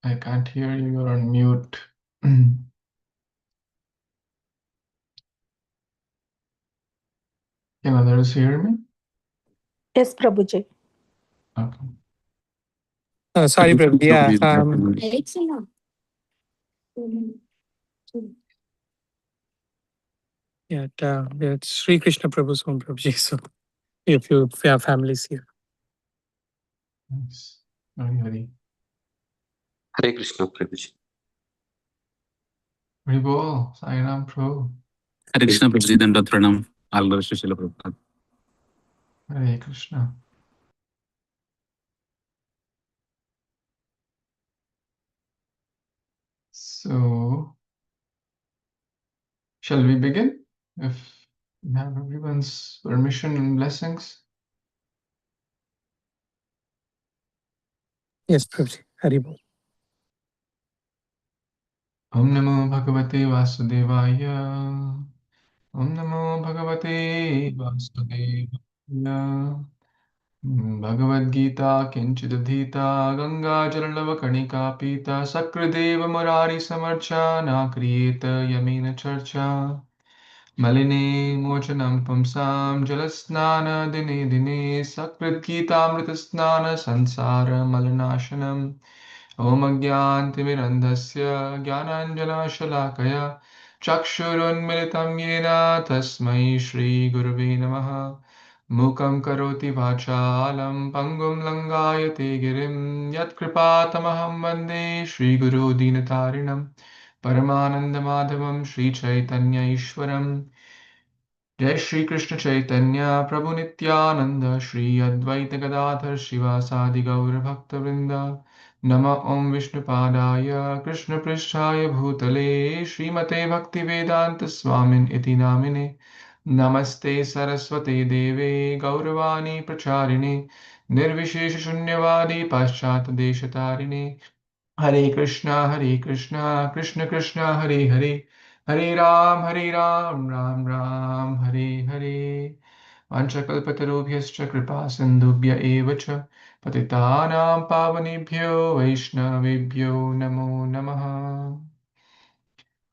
I can't hear you. You're on mute. Can others hear me? Yes, Prabhuji. Okay. Sorry, Prabhuji. Yeah. Yeah, it's Sri Krishna Prabhu's home, Prabhuji. So if you have families here. Thanks. Hari. Hare Krishna, Prabhuji. Hari Bol, Sai Ram Prabhu. Hare Krishna, Prabhuji, Dandavat Pranam. All glories to Srila Prabhupada. Hare Krishna. So, shall we begin? If you have everyone's permission and blessings. Yes, Prabhuji. Haribol. Om Namo Bhagavate Vasudevaya. Om Namo Bhagavate Vasudevaya. Bhagavad Gita Kinchidadhita Ganga Jalalava Pita Sakradeva Murari Samarcha Kriyeta Yamina Charcha Maline Mochanam Pumsam Jalasnana Dine Dine Sakrit Gita Amritasnana Sansara Malinashanam Om Agyantimirandhasya Gyananjana Shalakaya Chakshurunmilitam Yena Tasmai Shri Gurave Namaha Mukam karoti vachalam pangum langayate girim yat kripatamaham vande Shri Guru Dinatarinam Paramananda Madhavam Shri Chaitanya Ishwaram Jai Shri Krishna Chaitanya Prabhu Nityananda Shri Advaita Gadadhar Shivasadi Gaura Bhakta Vrinda Nama Om Vishnu Padaya Krishna Pristhaya Bhutale Srimate Bhakti Vedanta Swamin Iti Namine Namaste Saraswate Deve Gauravani Pracharine Nirvishesh Shunyavadi Paschat Deshatarine Hare Krishna, Krishna Krishna, Hare Hare, Hare Ram, Ram Ram, Hare Hare. Vanchakalpatarubhyascha kripa sindhubhya eva cha patitanam pavanebhyo vaishnavebhyo namo namaha.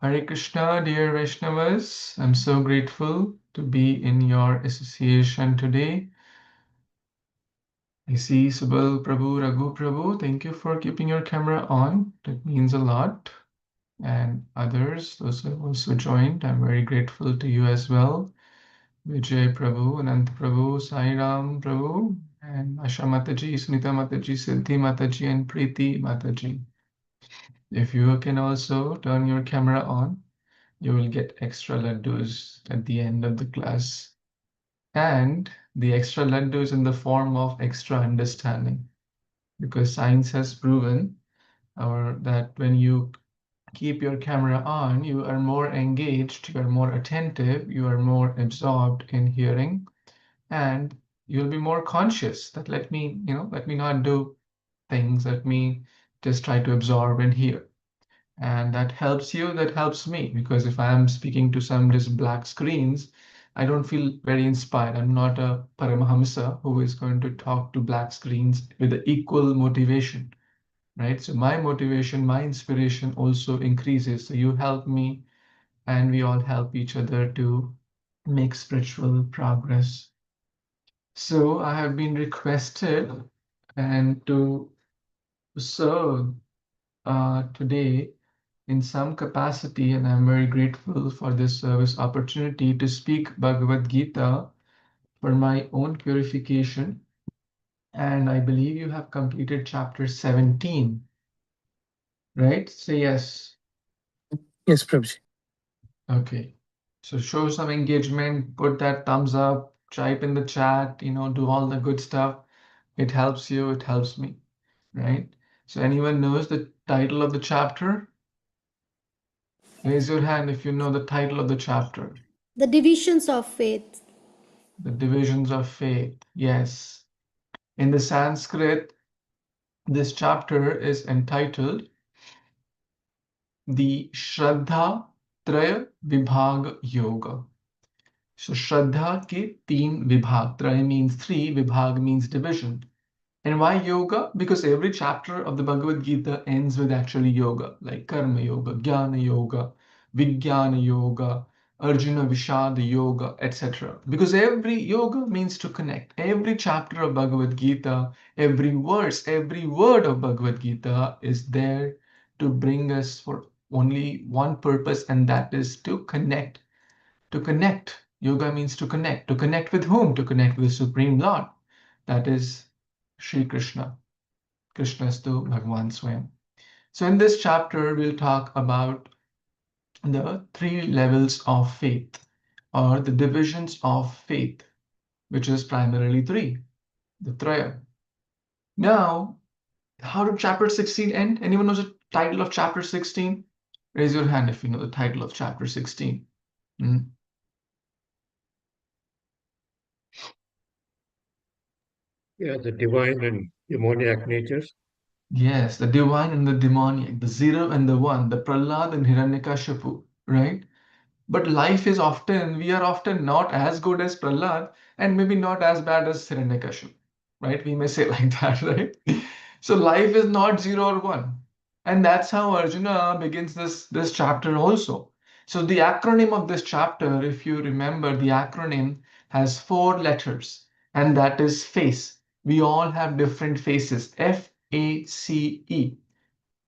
Hare Krishna, dear Vaishnavas, I'm so grateful to be in your association today. I see Subal Prabhu, Raghu Prabhu. Thank you for keeping your camera on. That means a lot. And others, those who have also joined, I'm very grateful to you as well. Vijay Prabhu, Anant Prabhu, Sai Ram Prabhu, and Asha Mataji, Sunita Mataji, Siddhi Mataji, and Preeti Mataji. If you can also turn your camera on, you will get extra laddus at the end of the class. And the extra laddus in the form of extra understanding. Because science has proven that when you keep your camera on, you are more engaged, you are more attentive, you are more absorbed in hearing, and you'll be more conscious that let me not do things, let me just try to absorb and hear. And that helps you, that helps me, because if I am speaking to some just black screens, I don't feel very inspired. I'm not a Paramahamsa who is going to talk to black screens with the equal motivation. Right? So my motivation, my inspiration also increases. So you help me and we all help each other to make spiritual progress. So I have been requested and to serve today in some capacity, and I'm very grateful for this service opportunity to speak Bhagavad Gita for my own purification. And I believe you have completed chapter 17, right? Say yes. Yes, Prabhuji. Okay. So show some engagement, put that thumbs up, type in the chat, do all the good stuff. It helps you, it helps me, right? So anyone knows the title of the chapter? Raise your hand if you know the title of the chapter. The divisions of faith. The divisions of faith. Yes. In the Sanskrit, this chapter is entitled the Shraddha Traya Vibhag Yoga. So Shraddha ke teen vibhag. Traya means three, vibhag means division. And why yoga? Because every chapter of the Bhagavad Gita ends with actually yoga, like Karma Yoga, Jnana Yoga, Vijnana Yoga, Arjuna Vishada Yoga, etc. Because every yoga means to connect. Every chapter of Bhagavad Gita, every verse, every word of Bhagavad Gita is there to bring us for only one purpose, and that is to connect. To connect. Yoga means to connect. To connect with whom? To connect with the Supreme Lord. That is Sri Krishna. Krishnastu Bhagwan Swayam. So in this chapter, we'll talk about the three levels of faith, or the divisions of faith, which is primarily three, the Traya. Now, how did chapter 16 end? Anyone knows the title of chapter 16? Raise your hand if you know the title of chapter 16. Hmm? Yeah, the divine and demoniac natures. Yes, the divine and the demoniac, the zero and the one, the Prahlad and Hiranyakashipu, right? But life is often, we are often not as good as Prahlad and maybe not as bad as Hiranyakashipu, right? We may say like that, right? So life is not 0 or 1. And that's how Arjuna begins this chapter also. So the acronym of this chapter, if you remember, the acronym has 4 letters, and that is face. We all have different faces, FACE.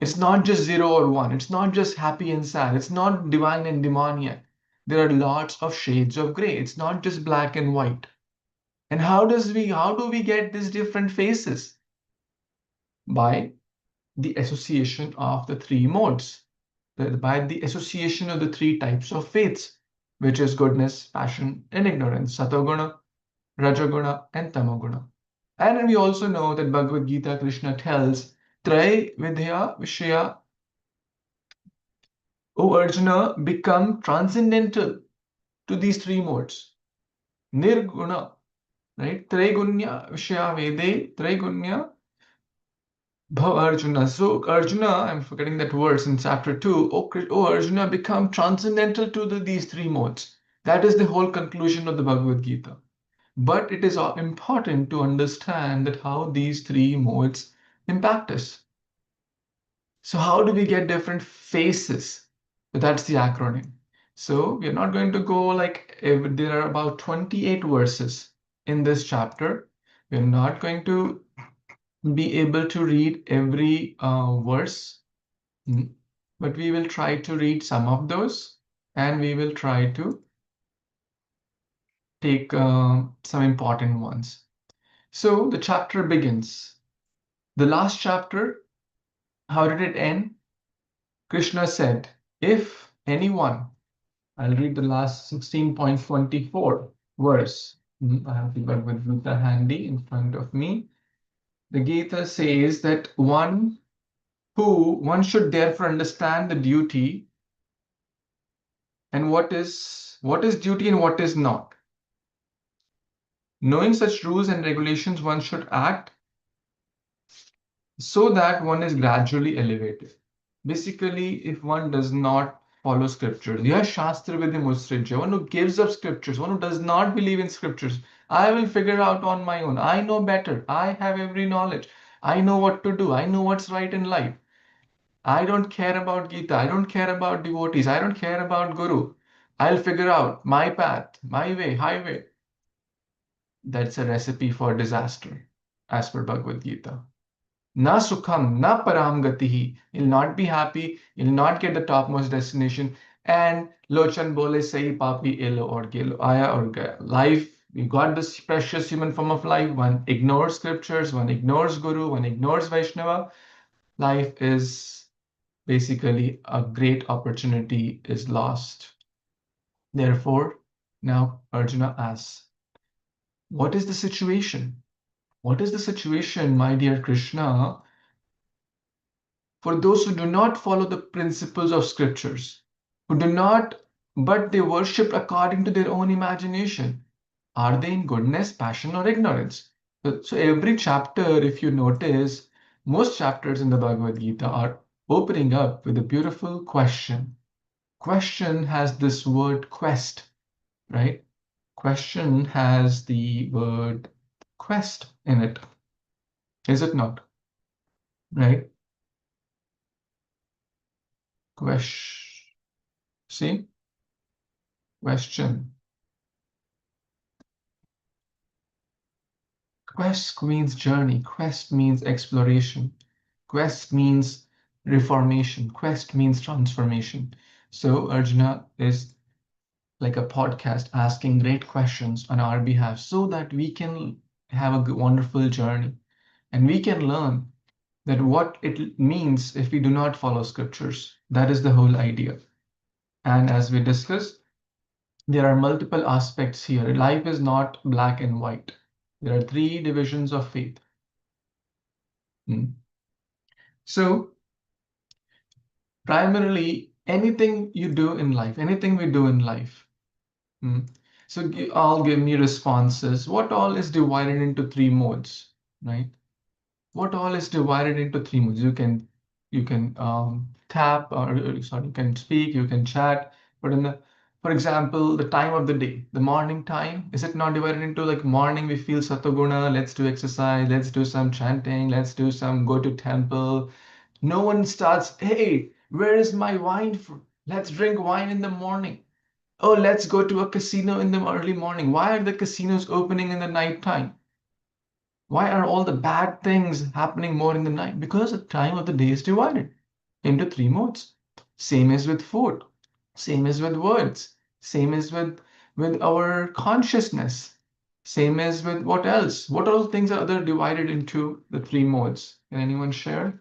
It's not just 0 or 1. It's not just happy and sad. It's not divine and demoniac. There are lots of shades of gray. It's not just black and white. And how do we get these different faces? By the association of the three modes, by the association of the three types of faiths, which is goodness, passion, and ignorance, satoguna, rajoguna, and tamoguna. And we also know that Bhagavad Gita, Krishna tells, Tray Vidya Vishaya, O Arjuna, become transcendental to these three modes. Nirguna, right? Traigunya Vishaya Vede, Traigunya Bhav Arjuna. So Arjuna, I'm forgetting that verse in chapter 2. O Arjuna, become transcendental to these three modes. That is the whole conclusion of the Bhagavad Gita. But it is important to understand that how these three modes impact us. So how do we get different faces? That's the acronym. So we're not going to go like, there are about 28 verses in this chapter. We're not going to be able to read every verse, but we will try to read some of those, and we will try to take some important ones. So the chapter begins. The last chapter, how did it end? Krishna said, if anyone, I'll read the last 16.24 verse. I have the Bhagavad Gita handy in front of me. The Gita says that one should therefore understand the duty and what is duty and what is not. Knowing such rules and regulations, one should act so that one is gradually elevated. Basically, if one does not follow scriptures, yeah, Shastra Vidhi Musrija, one who gives up scriptures, one who does not believe in scriptures, I will figure out on my own. I know better. I have every knowledge. I know what to do. I know what's right in life. I don't care about Gita. I don't care about devotees. I don't care about Guru. I'll figure out my path, my way, highway. That's a recipe for disaster, as per Bhagavad Gita. Na sukham, na param gatihi. You'll not be happy. You'll not get the topmost destination. And Lochan bole sahi papi elo or gelo, aya or gaya. Life, you got this precious human form of life. One ignores scriptures, one ignores Guru, one ignores Vaishnava. Life is basically a great opportunity is lost. Therefore, now Arjuna asks, what is the situation? What is the situation, my dear Krishna, for those who do not follow the principles of scriptures, who do not, but they worship according to their own imagination? Are they in goodness, passion, or ignorance? So every chapter, if you notice, most chapters in the Bhagavad Gita are opening up with a beautiful question. Question has this word quest, right? Question has the word quest in it. Is it not? Right? See? Question. Quest means journey. Quest means exploration. Quest means reformation. Quest means transformation. So Arjuna is like a podcast asking great questions on our behalf so that we can have a wonderful journey and we can learn that what it means if we do not follow scriptures. That is the whole idea. And as we discussed, there are multiple aspects here. Life is not black and white. There are three divisions of faith. So primarily, anything you do in life, anything we do in life. So I'll give me responses. What all is divided into three modes, right? What all is divided into three modes? You can tap or sorry, you can speak, you can chat. But for example, the time of the day, the morning time, is it not divided into like morning we feel satoguna, let's do exercise, let's do some chanting, let's do some go to temple. No one starts, hey, where is my wine? Let's drink wine in the morning. Oh, let's go to a casino in the early morning. Why are the casinos opening in the night time? Why are all the bad things happening more in the night? Because the time of the day is divided into three modes. Same as with food, same as with words, same as with our consciousness, same as with what else? What all things are other divided into the three modes? Can anyone share?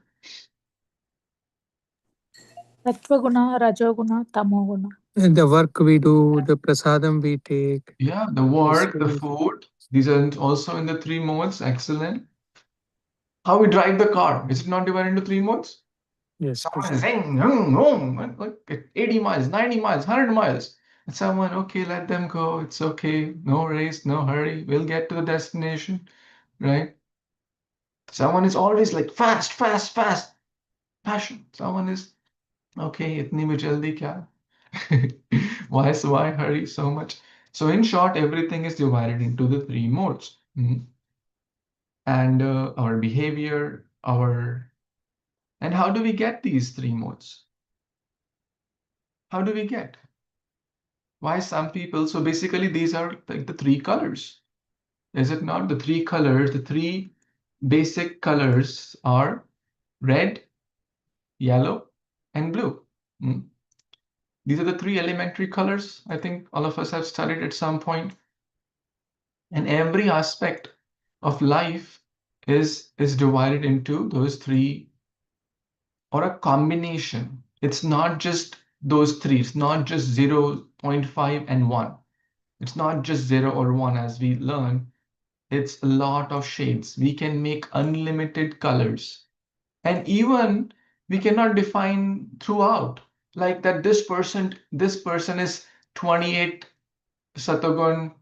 Sattva-guna, Rajoguna, Tamoguna. And the work we do, the prasadam we take. Yeah, the work, the food, these are also in the three modes. Excellent. How we drive the car, is it not divided into three modes? Yes. Someone is saying, like 80 miles, 90 miles, 100 miles. And someone, okay, let them go. It's okay. No race, no hurry. We'll get to the destination, right? Someone is always like fast, fast, fast. Passion. Someone is, okay, itni mein jaldi kya? Why hurry so much? So in short, everything is divided into the three modes. And our behavior, and how do we get these three modes? How do we get? Why some people? So basically, these are like the three colors. Is it not? The three colors, the three basic colors are red, yellow, and blue. These are the three elementary colors. I think all of us have studied at some point. And every aspect of life is divided into those three, or a combination. It's not just those three. It's not just 0, 0.5, and 1. It's not just 0 or 1 as we learn. It's a lot of shades. We can make unlimited colors. And even we cannot define throughout, like that this person is 28 Satogun,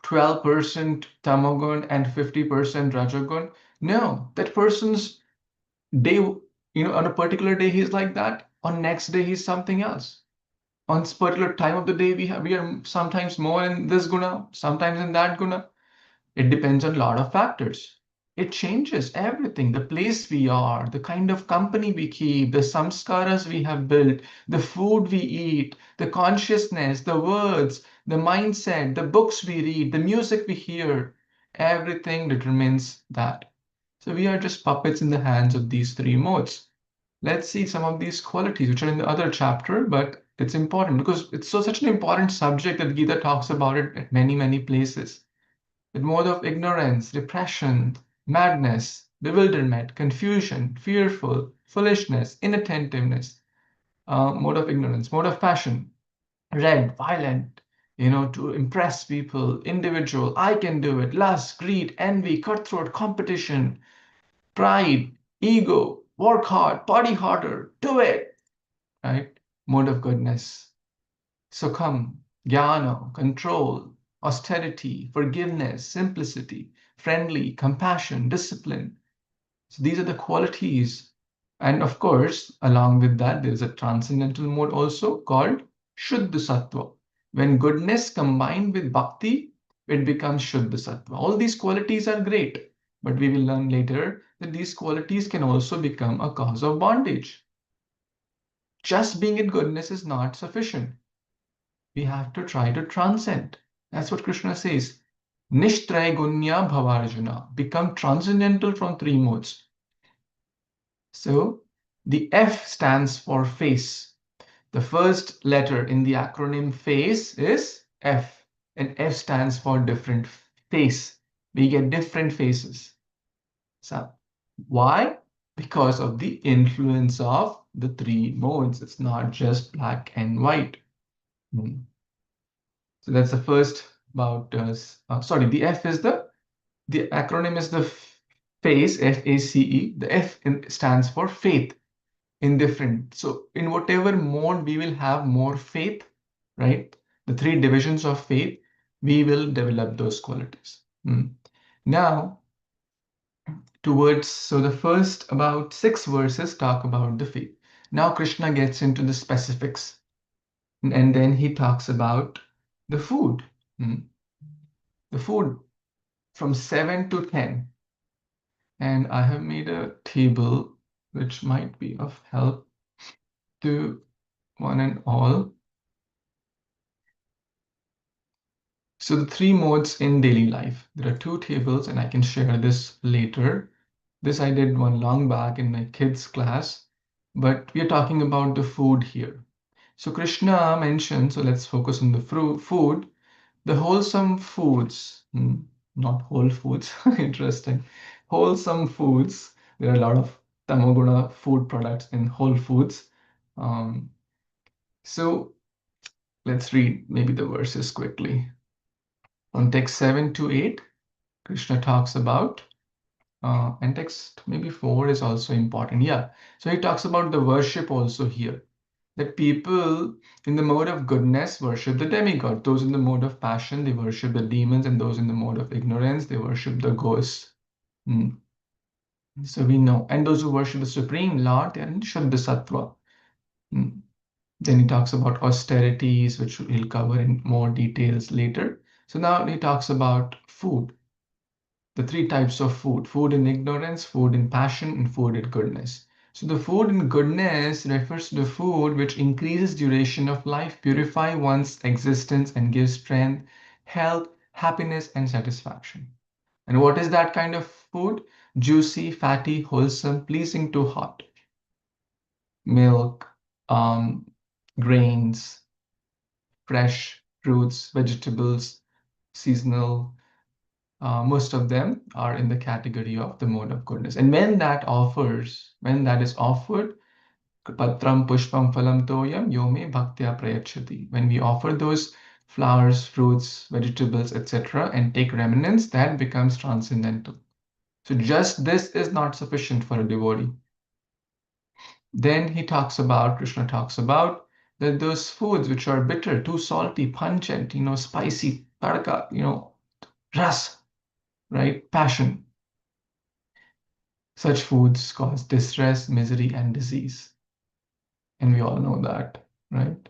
12% Tamagun, and 50% Rajagun. No, that person's day, on a particular day he's like that. On next day he's something else. On this particular time of the day we are sometimes more in this guna, sometimes in that guna. It depends on a lot of factors. It changes everything, the place we are, the kind of company we keep, the samskaras we have built, the food we eat, the consciousness, the words, the mindset, the books we read, the music we hear. Everything determines that. So we are just puppets in the hands of these three modes. Let's see some of these qualities which are in the other chapter, but it's important because it's such an important subject that Gita talks about it at many, many places. The mode of ignorance, depression, madness, bewilderment, confusion, fearful, foolishness, inattentiveness, mode of ignorance, mode of passion, red, violent, to impress people, individual, I can do it, lust, greed, envy, cutthroat, competition, pride, ego, work hard, party harder, do it, right? Mode of goodness, sukham, jnana, control, austerity, forgiveness, simplicity, friendly, compassion, discipline. So these are the qualities. And of course, along with that, there's a transcendental mode also called Shuddha Sattva. When goodness combined with bhakti, it becomes Shuddha Sattva. All these qualities are great. But we will learn later that these qualities can also become a cause of bondage. Just being in goodness is not sufficient. We have to try to transcend. That's what Krishna says. Nishtraigunya bhavarjuna. Become transcendental from three modes. So the F stands for face. The first letter in the acronym FACE is F, and F stands for different face. We get different faces. So why? Because of the influence of the three modes. It's not just black and white. So that's the first about, the F is the acronym is the FACE, F-A-C-E. The F stands for faith. Indifferent. So in whatever mode we will have more faith, right? The three divisions of faith, we will develop those qualities. Now, so the first about 6 verses talk about the faith. Now Krishna gets into the specifics, and then he talks about the food. The food from 7 to 10. And I have made a table which might be of help to one and all. So the three modes in daily life. There are 2 tables, and I can share this later. This I did one long back in my kids' class, but we are talking about the food here. So Krishna mentioned, so let's focus on the food, the wholesome foods, not whole foods, interesting. Wholesome foods. There are a lot of tamoguna food products in whole foods. So let's read maybe the verses quickly. On text 7 to 8, Krishna talks about, and text maybe 4 is also important. Yeah, so he talks about the worship also here. That people in the mode of goodness worship the demigod. Those in the mode of passion, they worship the demons, and those in the mode of ignorance, they worship the ghosts. So we know. And those who worship the Supreme Lord, they are in Shuddha Sattva. Then he talks about austerities, which he'll cover in more details later. So now he talks about food. The 3 types of food: food in ignorance, food in passion, and food in goodness. So the food in goodness refers to the food which increases duration of life, purify one's existence, and gives strength, health, happiness, and satisfaction. And what is that kind of food? Juicy, fatty, wholesome, pleasing to heart. Milk, grains, fresh fruits, vegetables, seasonal. Most of them are in the category of the mode of goodness. And when that is offered, patram pushpam phalam toyam yome bhaktya prayachati. When we offer those flowers, fruits, vegetables, etc., and take remnants, that becomes transcendental. So just this is not sufficient for a devotee. Then Krishna talks about that those foods which are bitter, too salty, pungent, spicy, tadka, ras, right? Passion. Such foods cause distress, misery, and disease. And we all know that, right?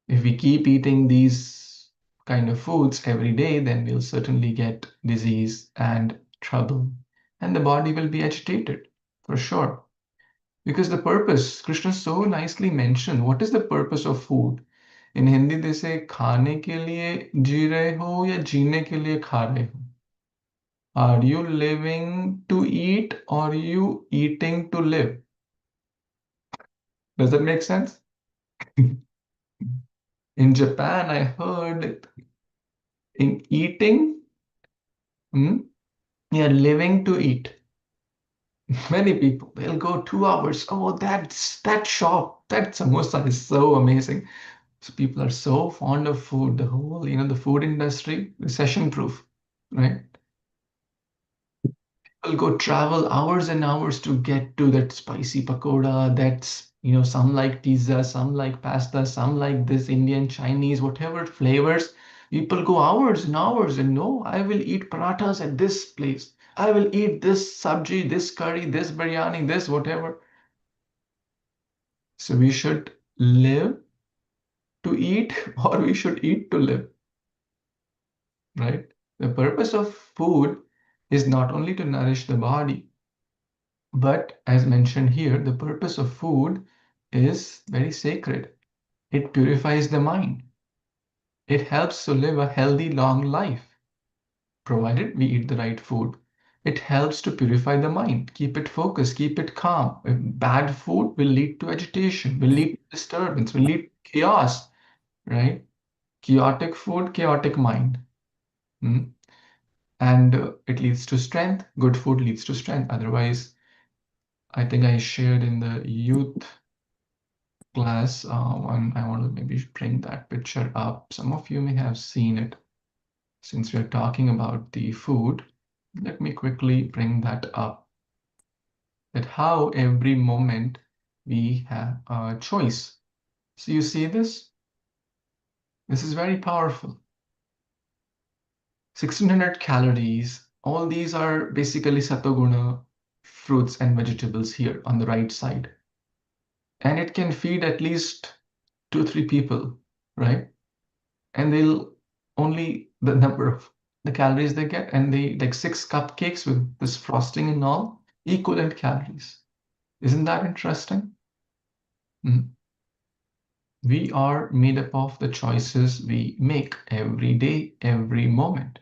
If we keep eating these kind of foods every day, then we'll certainly get disease and trouble. And the body will be agitated, for sure. Because the purpose, Krishna so nicely mentioned, what is the purpose of food? In Hindi, they say, खाने के लिए जी रहे हो या जीने के लिए खा रहे हो? Are you living to eat or are you eating to live? Does that make sense? In Japan, I heard that in eating, living to eat. Many people, they'll go 2 hours. Oh, that shop, that samosa is so amazing. So people are so fond of food. The whole, the food industry, recession proof, right? People go travel hours and hours to get to that spicy pakoda. That's, some like pizza, some like pasta, some like this Indian, Chinese, whatever flavors. People go hours and hours and no, I will eat parathas at this place. I will eat this sabji, this curry, this biryani, this whatever. So we should live to eat or we should eat to live, right? The purpose of food is not only to nourish the body, but as mentioned here, the purpose of food is very sacred. It purifies the mind. It helps to live a healthy, long life, provided we eat the right food. It helps to purify the mind, keep it focused, keep it calm. Bad food will lead to agitation, will lead to disturbance, will lead to chaos, right? Chaotic food, chaotic mind. And it leads to strength. Good food leads to strength. Otherwise, I think I shared in the youth class one. I want to maybe bring that picture up. Some of you may have seen it. Since we're talking about the food, let me quickly bring that up. That how every moment we have a choice. So you see this? This is very powerful. 1600 calories. All these are basically satoguna fruits and vegetables here on the right side. And it can feed at least 2-3 people, right? And they'll only the number of the calories they get, and they like 6 cupcakes with this frosting and all, equivalent calories. Isn't that interesting? We are made up of the choices we make every day, every moment.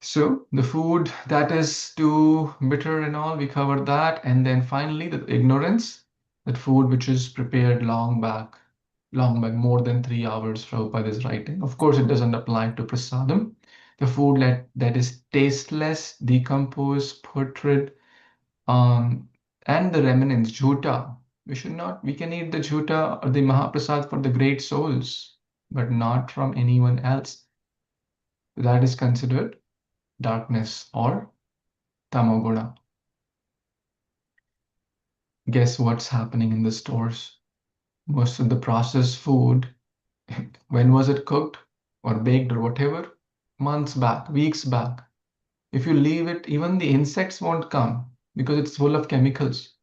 So the food that is too bitter and all, we covered that. And then finally, the ignorance, that food which is prepared long back, more than 3 hours, Prabhupada is writing. Of course, it doesn't apply to prasadam. The food that is tasteless, decomposed, putrid, and the remnants, jhuta. We can eat the jhuta or the Mahaprasad for the great souls, but not from anyone else. That is considered darkness or tamoguna. Guess what's happening in the stores? Most of the processed food, when was it cooked or baked or whatever? Months back, weeks back. If you leave it, even the insects won't come because it's full of chemicals.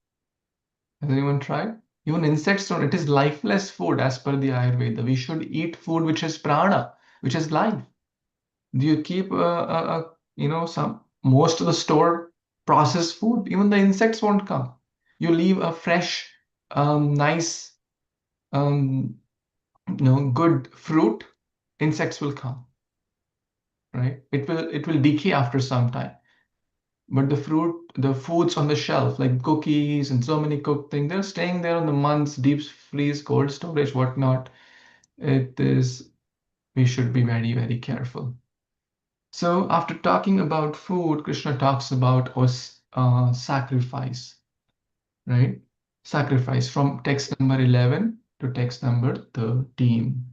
Has anyone tried? Even insects don't. It is lifeless food as per the Ayurveda. We should eat food which is prana, which is life. Do you keep some most of the store processed food? Even the insects won't come. You leave a fresh, nice, good fruit, insects will come. Right? It will decay after some time. But the foods on the shelf, like cookies and so many cooked things, they're staying there on the months, deep freeze, cold storage, whatnot. We should be very, very careful. So after talking about food, Krishna talks about sacrifice, right? Sacrifice from text number 11 to text number 13.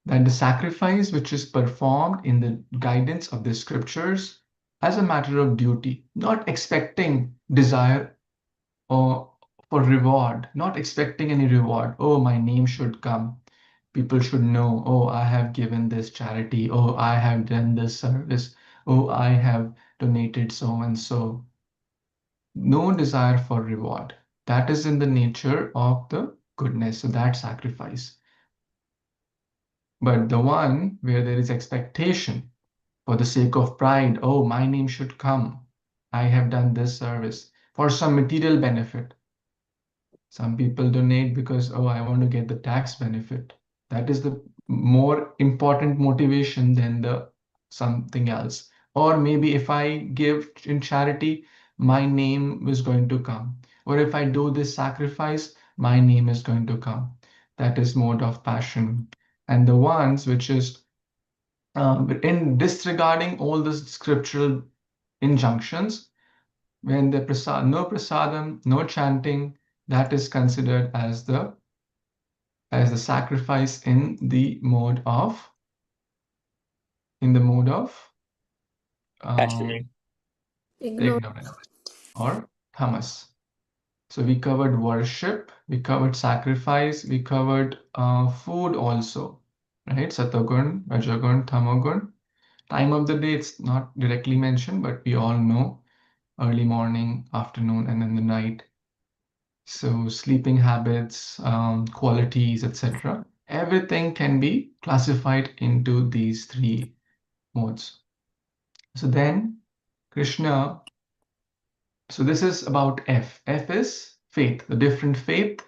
That the sacrifice which is performed in the guidance of the scriptures as a matter of duty, not expecting desire or for reward, not expecting any reward. Oh, my name should come. People should know, oh, I have given this charity. Oh, I have done this service. Oh, I have donated so and so. No desire for reward. That is in the nature of the goodness. So that sacrifice. But the one where there is expectation for the sake of pride, oh, my name should come. I have done this service for some material benefit. Some people donate because, oh, I want to get the tax benefit. That is the more important motivation than the something else. Or maybe if I give in charity, my name is going to come. Or if I do this sacrifice, my name is going to come. That is mode of passion. And the ones which is in disregarding all the scriptural injunctions, when the no prasadam, no chanting, that is considered as the sacrifice in the mode of Passionate. ignorance or tamas. So we covered worship, we covered sacrifice, we covered food also, right? Satagun, Rajagun, Tamagun. Time of the day, it's not directly mentioned, but we all know early morning, afternoon, and then the night. So sleeping habits, qualities, etc. Everything can be classified into these 3 modes. So then Krishna, so this is about F. F is faith, the different faith,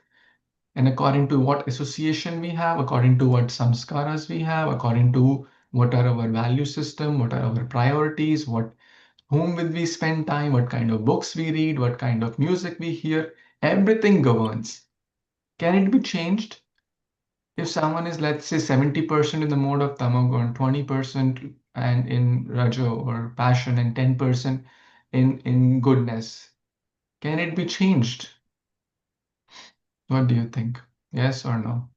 and according to what association we have, according to what samskaras we have, according to what are our value system, what are our priorities, whom will we spend time, what kind of books we read, what kind of music we hear, everything governs. Can it be changed? If someone is, let's say, 70% in the mode of tamagun, 20% and in rajo or passion, and 10% in goodness, can it be changed? What do you think? Yes or no?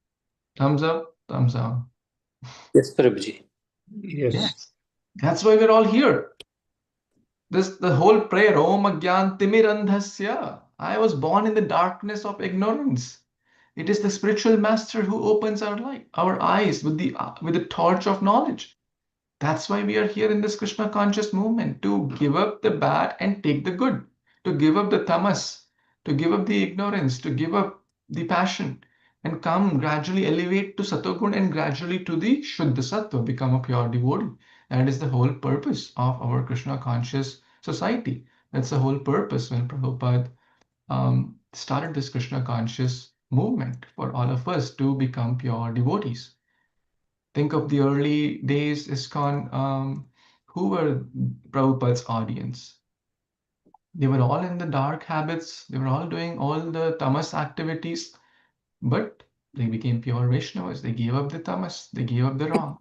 Thumbs up, thumbs down. Yes, Prabhuji. Yes. Yes. That's why we're all here. The whole prayer, Om Agyan Timirandhasya. I was born in the darkness of ignorance. It is the spiritual master who opens our light, our eyes with the torch of knowledge. That's why we are here in this Krishna conscious movement, to give up the bad and take the good, to give up the tamas, to give up the ignorance, to give up the passion, and come gradually elevate to Satogun and gradually to the Shuddha Sattva, become a pure devotee. That is the whole purpose of our Krishna conscious society. That's the whole purpose when Prabhupada started this Krishna conscious movement, for all of us to become pure devotees. Think of the early days, ISKCON. Who were Prabhupada's audience? They were all in the dark habits. They were all doing all the tamas activities, but they became pure Vaishnavas. They gave up the tamas. They gave up the wrong.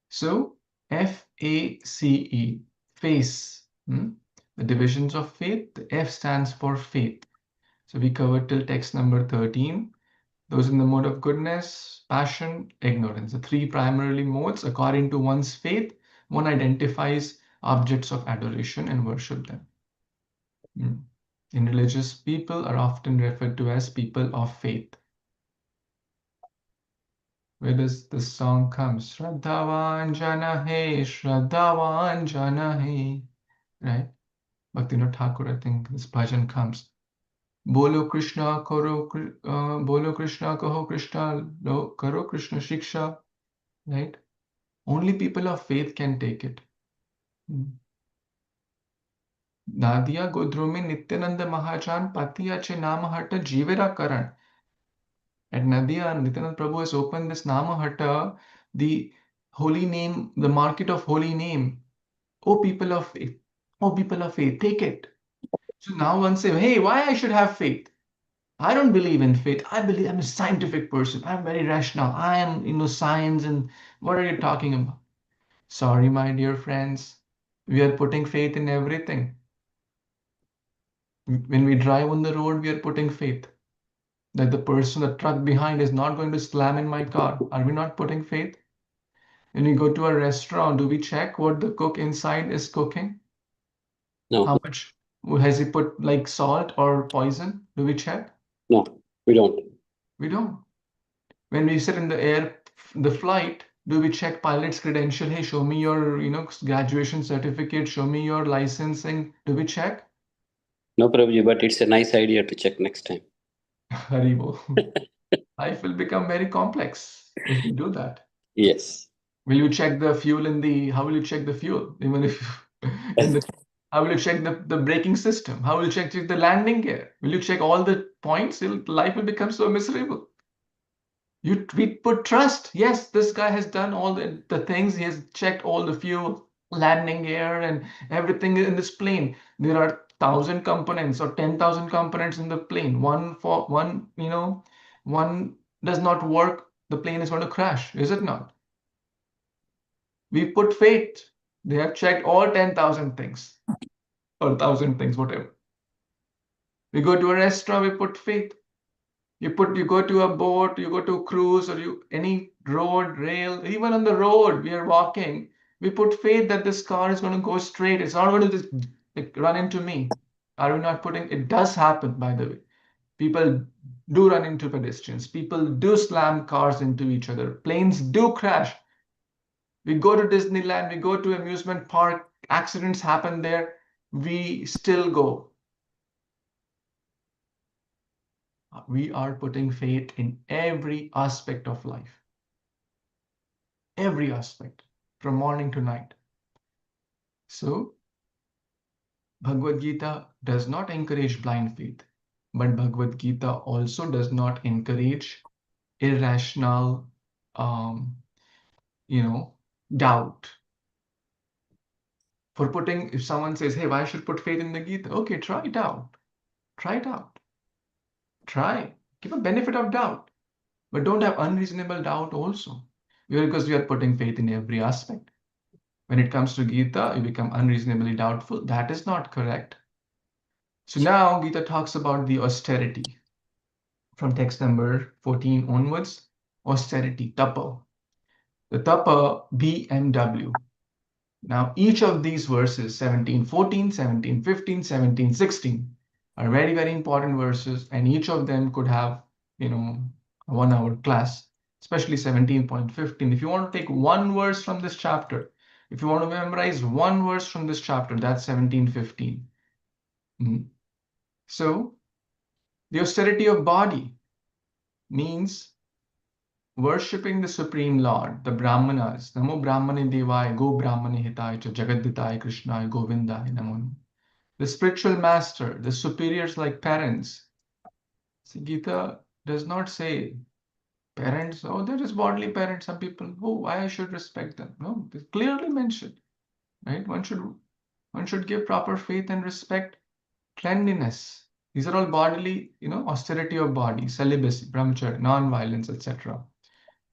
So FACE, face. The divisions of faith. The F stands for faith. So we covered till text number 13. Those in the mode of goodness, passion, ignorance. The three primarily modes. According to one's faith, one identifies objects of adoration and worship them. In religious, people are often referred to as people of faith. Where does this song come? Shraddhavan Jana Hai, Shraddhavan Jana Hai. Right? Bhaktivinoda Thakur, I think this bhajan comes. Bolo Krishna Karo, Bolo Krishna Kaho Krishna, Karo Krishna Shiksha. Right? Only people of faith can take it. Nadia Godrumi Nityananda Mahajan Patiya Che Namahata Jivera Karan. At Nadia, Nityananda Prabhu has opened this Namahata, the holy name, the market of holy name. Oh, people of faith. Oh, people of faith, take it. So now one say, hey, why I should have faith? I don't believe in faith. I believe I'm a scientific person. I'm very rational. I am, science, and what are you talking about? Sorry, my dear friends. We are putting faith in everything. When we drive on the road, we are putting faith that the truck behind is not going to slam in my car. Are we not putting faith? When we go to a restaurant, do we check what the cook inside is cooking? No, How much has he put, like salt or poison? Do we check? no, we don't. We don't. When we sit in the flight, do we check pilot's credential? Hey, show me your, graduation certificate. Show me your licensing. Do we check? No, Prabhuji, but it's a nice idea to check next time. Haribo. Life will become very complex if we do that. Yes. Will you check the fuel how will you check the fuel? Even if how will you check the braking system? How will you check the landing gear? Will you check all the points? Life will become so miserable. We put trust. Yes, this guy has done all the things. He has checked all the fuel, landing gear, and everything in this plane. There are 1,000 components or 10,000 components in the plane. One does not work. The plane is going to crash, is it not? We put faith. They have checked all 10,000 things or 1,000 things, whatever. We go to a restaurant, we put faith. You go to a boat, you go to a cruise, or any road, rail, even on the road, we are walking. We put faith that this car is going to go straight. It's not going to just run into me. Are we not putting? It does happen, by the way. People do run into pedestrians. People do slam cars into each other. Planes do crash. We go to Disneyland, we go to amusement park, accidents happen there, we still go. We are putting faith in every aspect of life. Every aspect, from morning to night. So, Bhagavad Gita does not encourage blind faith, but Bhagavad Gita also does not encourage irrational, um, doubt. If someone says, hey, why should put faith in the Gita? Okay, try it out. Try it out. Try. Give a benefit of doubt. But don't have unreasonable doubt also. Because we are putting faith in every aspect. When it comes to Gita, you become unreasonably doubtful. That is not correct. So now Gita talks about the austerity. From text number 14 onwards, austerity, tapa. The tapa, B and W. Now, each of these verses, 17:14, 17:15, 17:16, are very, very important verses, and each of them could have, a 1 hour class, especially 17.15. If you want to take one verse from this chapter, if you want to memorize one verse from this chapter, that's 17:15. So, the austerity of body means worshipping the Supreme Lord, the Brahmanas. Namo Brahmane Devaya, Go Brahmane Hitaya, Jagaditaya Krishnaya, Govindaya Namo. The spiritual master, the superiors like parents. See, Gita does not say parents, oh, they're just bodily parents. Some people, oh, why I should respect them. No, it's clearly mentioned, right? One should give proper faith and respect, cleanliness. These are all bodily, austerity of body, celibacy, brahmacharya, non-violence, etc.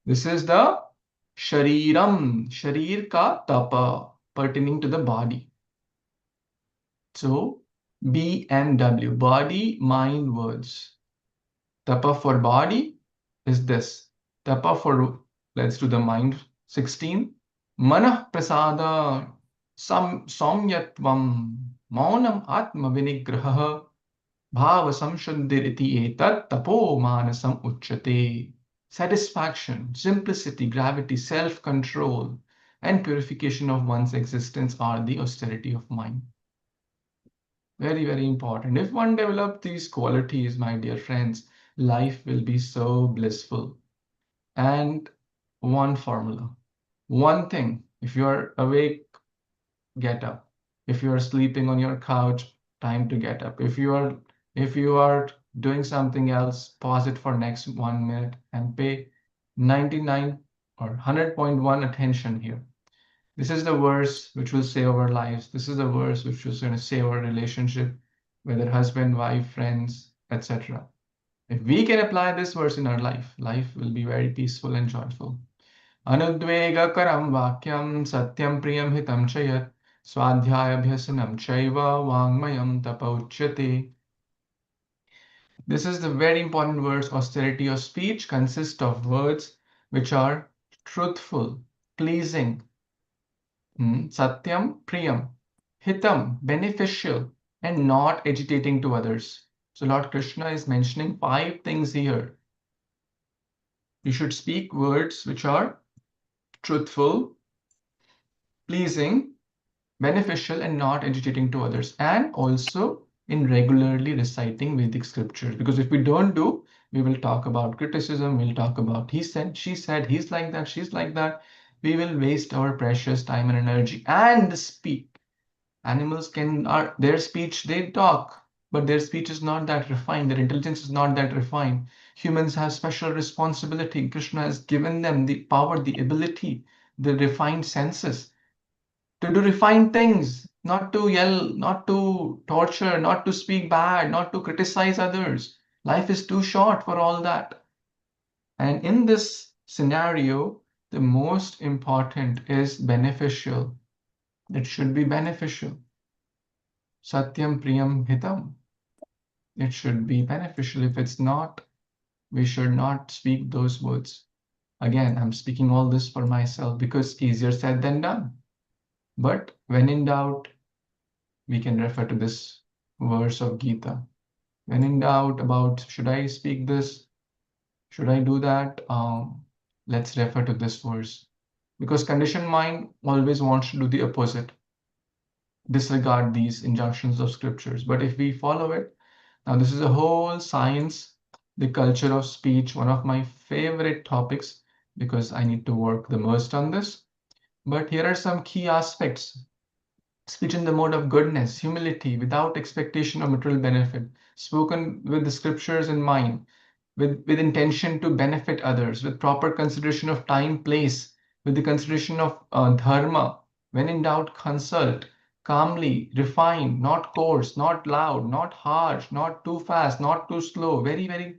This is the shariram, sharir ka tapa, pertaining to the body. So, B and W, body, mind, words. Tapa for body is this. Tapa for, let's do the mind, 16. Manah prasada samyatvam maunam atma vinigraha bhava samshuddhiriti etat tapo manasam uchyate. Satisfaction, simplicity, gravity, self-control, and purification of one's existence are the austerity of mind. Very, very important. If one develops these qualities, my dear friends, life will be so blissful. And one formula, one thing, if you are awake, get up. If you are sleeping on your couch, time to get up. If you are doing something else, pause it for next 1 minute and pay 99 or 100.1 attention here. This is the verse which will save our lives. This is the verse which is going to save our relationship, whether husband, wife, friends, etc. If we can apply this verse in our life, life will be very peaceful and joyful. Anudvegakaram vakyam satyam priyam hitam chayat swadhyayabhyasanam chaiva vangmayam tapauchyate. This is the very important verse. Austerity of speech consists of words which are truthful, pleasing, satyam, priyam, hitam, beneficial, and not agitating to others. So Lord Krishna is mentioning 5 things here. You should speak words which are truthful, pleasing, beneficial, and not agitating to others, and also in regularly reciting Vedic scriptures. Because if we don't do, we will talk about criticism, we'll talk about he said, she said, he's like that, she's like that. We will waste our precious time and energy and speak. Animals their speech, they talk, but their speech is not that refined. Their intelligence is not that refined. Humans have special responsibility. Krishna has given them the power, the ability, the refined senses to do refined things, not to yell, not to torture, not to speak bad, not to criticize others. Life is too short for all that. And in this scenario, the most important is beneficial. It should be beneficial. Satyam Priyam Hitam. It should be beneficial. If it's not, we should not speak those words. Again, I'm speaking all this for myself because easier said than done. But when in doubt, we can refer to this verse of Gita. When in doubt about should I speak this, should I do that, let's refer to this verse. Because conditioned mind always wants to do the opposite, disregard these injunctions of scriptures. But if we follow it, now this is a whole science, the culture of speech, one of my favorite topics because I need to work the most on this. But here are some key aspects. Speech in the mode of goodness, humility, without expectation of material benefit, spoken with the scriptures in mind, with intention to benefit others, with proper consideration of time, place, with the consideration of dharma. When in doubt, consult. Calmly, refined, not coarse, not loud, not harsh, not too fast, not too slow. Very, very,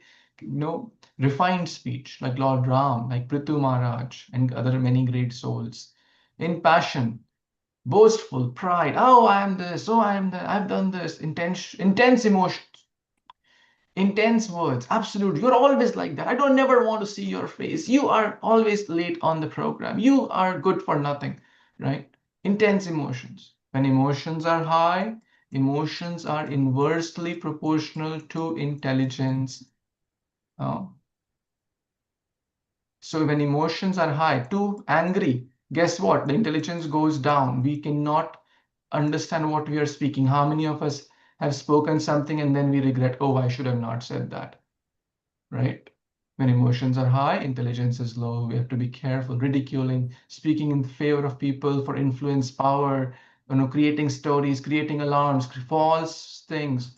refined speech, like Lord Ram, like Prithu Maharaj, and other many great souls. In passion, boastful, pride. Oh, I am this. Oh, I am that. I've done this. Intense emotions, intense words. Absolute. You're always like that. I don't never want to see your face. You are always late on the program. You are good for nothing, right? Intense emotions. When emotions are high, emotions are inversely proportional to intelligence. Uh, so when emotions are high, too angry, guess what? The intelligence goes down. We cannot understand what we are speaking. How many of us have spoken something and then we regret, oh, I should have not said that, right? When emotions are high, intelligence is low. We have to be careful. Ridiculing, speaking in favor of people for influence, power, creating stories, creating alarms, false things,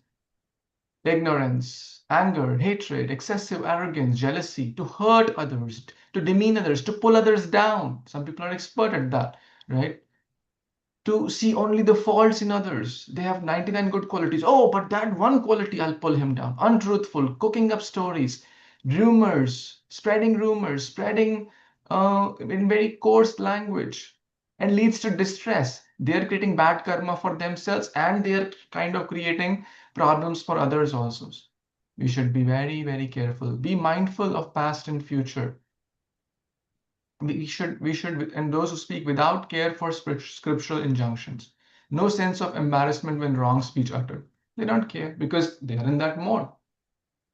ignorance, anger, hatred, excessive arrogance, jealousy, to hurt others, to demean others, to pull others down. Some people are expert at that, right? To see only the faults in others. They have 99 good qualities. Oh, but that one quality, I'll pull him down. Untruthful, cooking up stories, rumors, spreading in very coarse language, and leads to distress. They're creating bad karma for themselves and they're kind of creating problems for others also. We should be very, very careful. Be mindful of past and future. We should, and those who speak without care for scriptural injunctions. No sense of embarrassment when wrong speech uttered. They don't care because they are in that mode.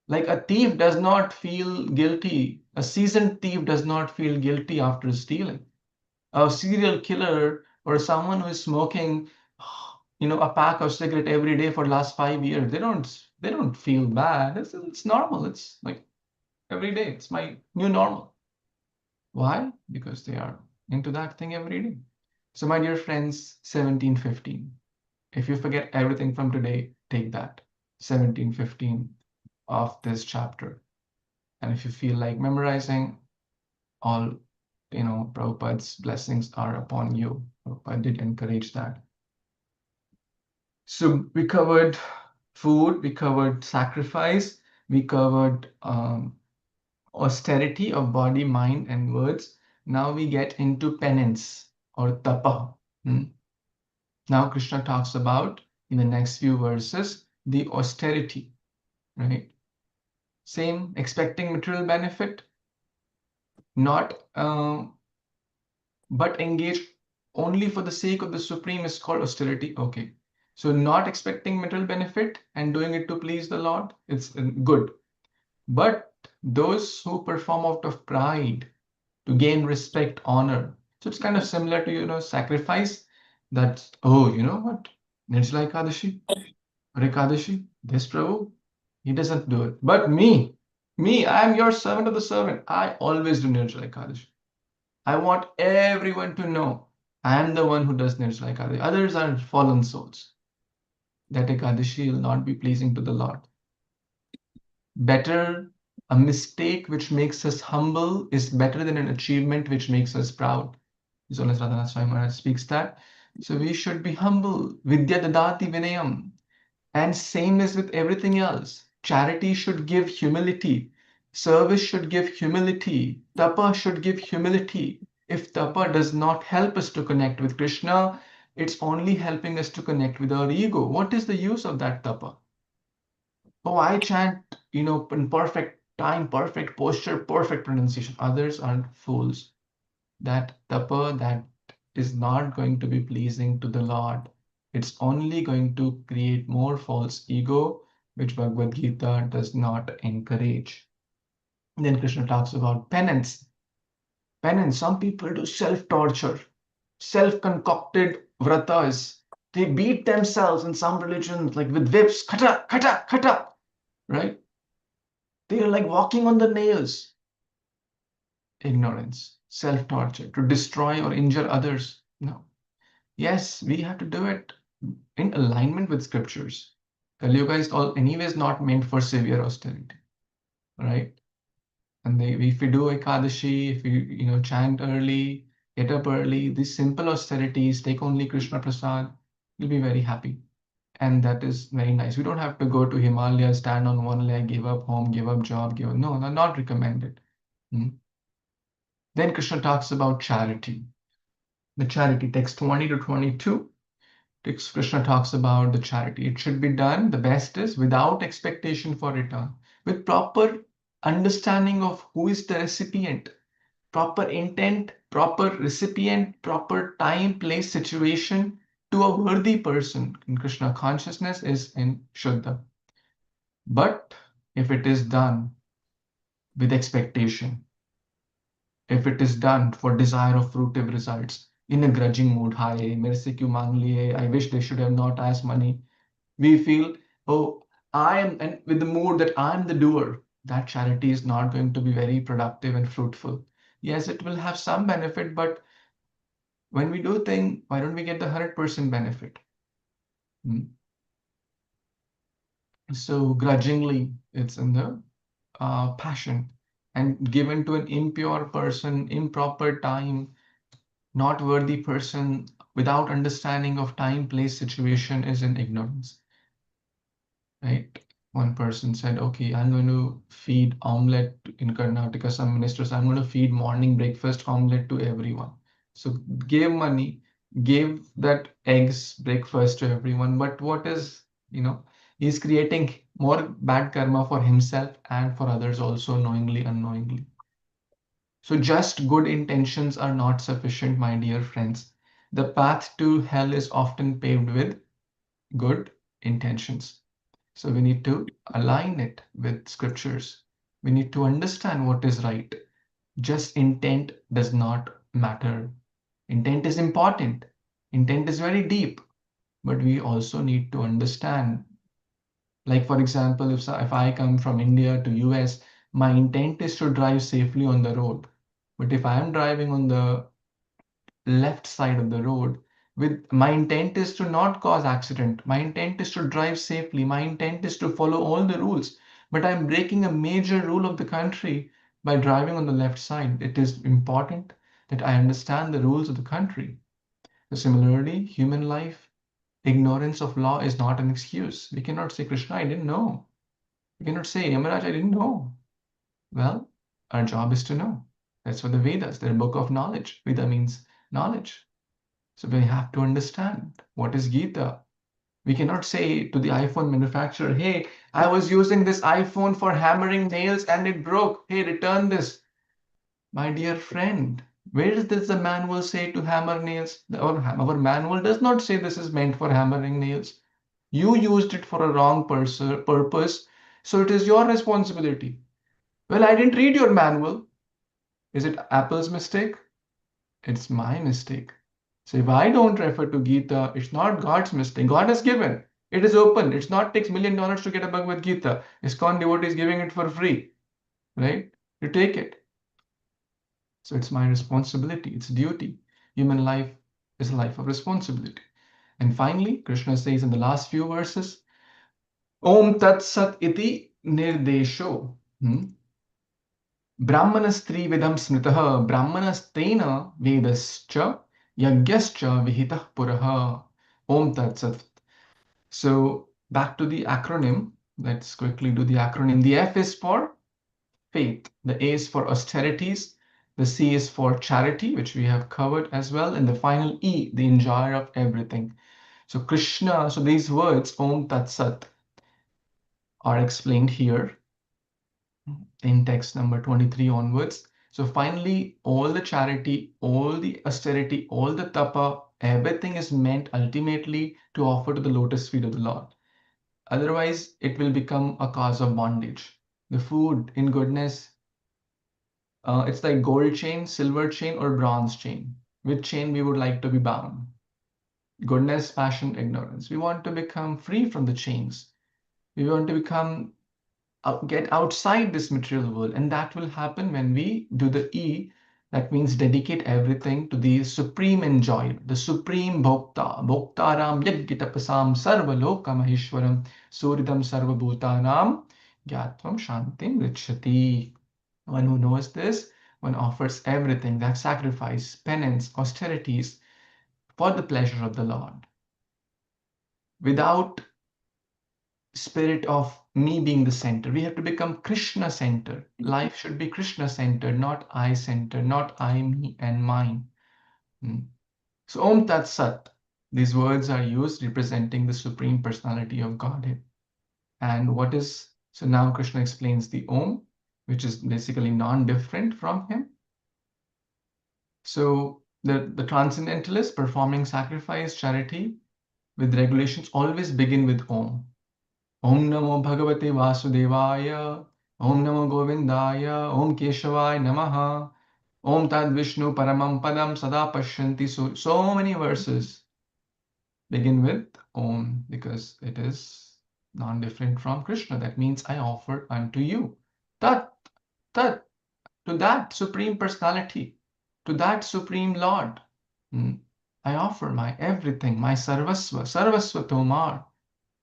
Like a thief does not feel guilty. A seasoned thief does not feel guilty after stealing. A serial killer or someone who is smoking, a pack of cigarette every day for last 5 years, they don't feel bad. It's normal. It's like every day. It's my new normal. Why? Because they are into that thing every day. So, my dear friends, 1715. If you forget everything from today, take that 1715 of this chapter. And if you feel like memorizing, all Prabhupada's blessings are upon you. Prabhupada did encourage that. So we covered food, we covered sacrifice, we covered austerity of body, mind, and words. Now we get into penance or tapa. Now Krishna talks about, in the next few verses, the austerity, right? Same, expecting material benefit, not, but engage only for the sake of the supreme is called austerity. Okay. So not expecting material benefit and doing it to please the Lord, it's good. But those who perform out of pride, to gain respect, honor. So it's kind of similar to, sacrifice. That, oh, you know what? Nirjala Ekadashi or Ekadashi, this Prabhu, he doesn't do it. But me, I am your servant of the servant. I always do Nirjala Ekadashi. I want everyone to know I am the one who does Nirjala Ekadashi. Others are fallen souls. That Ekadashi will not be pleasing to the Lord. Better a mistake which makes us humble is better than an achievement which makes us proud. His Holiness Radhanath Swami Maharaj speaks that. So we should be humble. Vidya dadati vinayam. And same is with everything else. Charity should give humility. Service should give humility. Tapa should give humility. If tapa does not help us to connect with Krishna, it's only helping us to connect with our ego. What is the use of that tapa? Oh, I chant, in perfect time, perfect posture, perfect pronunciation. Others are fools. That tapa, that is not going to be pleasing to the Lord. It's only going to create more false ego, which Bhagavad Gita does not encourage. And then Krishna talks about penance. Penance, some people do self-torture, self-concocted vratas. They beat themselves in some religions, like with whips, kata, kata, kata, right? They are like walking on the nails. Ignorance, self-torture, to destroy or injure others. No. Yes, we have to do it in alignment with scriptures. Kali Yuga is anyways not meant for severe austerity, right? And if we do Ekadashi, if we chant early, get up early, these simple austerities, take only Krishna Prasad, you'll be very happy. And that is very nice. We don't have to go to Himalaya, stand on one leg, give up home, give up job, no, not recommended. Then Krishna talks about charity. The charity, text 20 to 22. Krishna talks about the charity. It should be done, the best is without expectation for return, with proper understanding of who is the recipient, proper intent, proper recipient, proper time, place, situation to a worthy person. In Krishna consciousness is in Shuddha. But if it is done with expectation, if it is done for desire of fruitive results, in a grudging mood, hi, mere se kyun mang liye, I wish they should have not asked money, we feel, oh, and with the mood that I'm the doer, that charity is not going to be very productive and fruitful. Yes, it will have some benefit, but when we do things, why don't we get the 100% benefit? So grudgingly, it's in the passion, and given to an impure person, improper time, not worthy person, without understanding of time, place, situation, is in ignorance, right? One person said, okay, I'm going to feed omelette in Karnataka, some ministers, I'm going to feed morning breakfast omelette to everyone. So gave money, gave that eggs breakfast to everyone, but what is, he's creating more bad karma for himself and for others also, knowingly, unknowingly. So just good intentions are not sufficient, my dear friends. The path to hell is often paved with good intentions. So we need to align it with scriptures. We need to understand what is right. Just intent does not matter. Intent is important. Intent is very deep, but we also need to understand. Like for example, if I come from India to US, my intent is to drive safely on the road. But if I am driving on the left side of the road, with my intent is to not cause accident, my intent is to drive safely, my intent is to follow all the rules, but I'm breaking a major rule of the country by driving on the left side. It is important that I understand the rules of the country. So similarly, human life, ignorance of law is not an excuse. We cannot say, Krishna, I didn't know. We cannot say, Yamaraj, I didn't know. Well, our job is to know. That's what the Vedas, they're a book of knowledge. Veda means knowledge. So we have to understand what is Gita. We cannot say to the iPhone manufacturer, hey, I was using this iPhone for hammering nails and it broke. Hey, return this. My dear friend, where does the manual say to hammer nails? Our manual does not say this is meant for hammering nails. You used it for a wrong purpose, so it is your responsibility. Well, I didn't read your manual. Is it Apple's mistake? It's my mistake. So if I don't refer to Gita, it's not God's mistake. God has given. It is open. It's not takes $1 million to get a Bhagavad Gita. ISKCON devotee is giving it for free, right? You take it. So it's my responsibility. It's duty. Human life is a life of responsibility. And finally, Krishna says in the last few verses, Om Tat Sat Iti Nirdesho. ब्राह्मणस्त्रिविधं स्मृतः ब्राह्मणस्तेन वेदश्च यज्ञश्च विहितः पुरः. Om Tat Sat. So back to the acronym. Let's quickly do the acronym. The F is for faith. The A is for austerities. The C is for charity, which we have covered as well. And the final E, the enjoyer of everything. So Krishna, so these words, Om Tat Sat, are explained here in text number 23 onwards. So finally, all the charity, all the austerity, all the tapa, everything is meant ultimately to offer to the lotus feet of the Lord. Otherwise, it will become a cause of bondage. The food in goodness, it's like gold chain, silver chain, or bronze chain. Which chain we would like to be bound? Goodness, passion, ignorance. We want to become free from the chains. We want to become get outside this material world, and that will happen when we do the E, That means dedicate everything to the supreme enjoyer, the supreme bhokta. Bhoktaram yadgitapasam sarvaloka maheshwaram suridam sarvabhutanam gyatvam shantim richati. One who knows this, one offers everything, that sacrifice, penance, austerities for the pleasure of the Lord. Without spirit of me being the center. We have to become Krishna centered. Life should be Krishna centered, not I centered, not I, me, and mine. So Om Tat Sat. These words are used representing the Supreme Personality of Godhead. And what is, so now Krishna explains the Om, which is basically non-different from him. So the transcendentalists performing sacrifice, charity with regulations always begin with Om. Om Namo Bhagavate Vasudevaya, Om Namo Govindaya, Om Keshavaya Namaha, Om Tad Vishnu Paramam Padam Sada Pashyanti. So many verses begin with Om because it is non-different from Krishna. That means I offer unto you. Tat, Tat, to that Supreme Personality, to that Supreme Lord. I offer my everything, my Sarvasva, Sarvasva Tomar,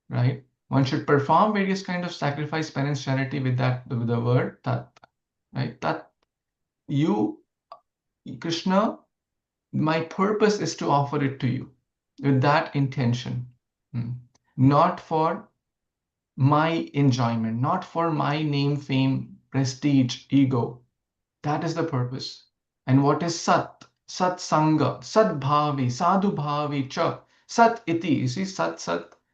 right? One should perform various kinds of sacrifice, penance, charity with the word Tat, right? Tat, you, Krishna, my purpose is to offer it to you with that intention, not for my enjoyment, not for my name, fame, prestige, ego. That is the purpose. And what is Sat? Sat Sangha, Sat Bhavi, Sadhu Bhavi Cha, Sat Iti. You see, Sat,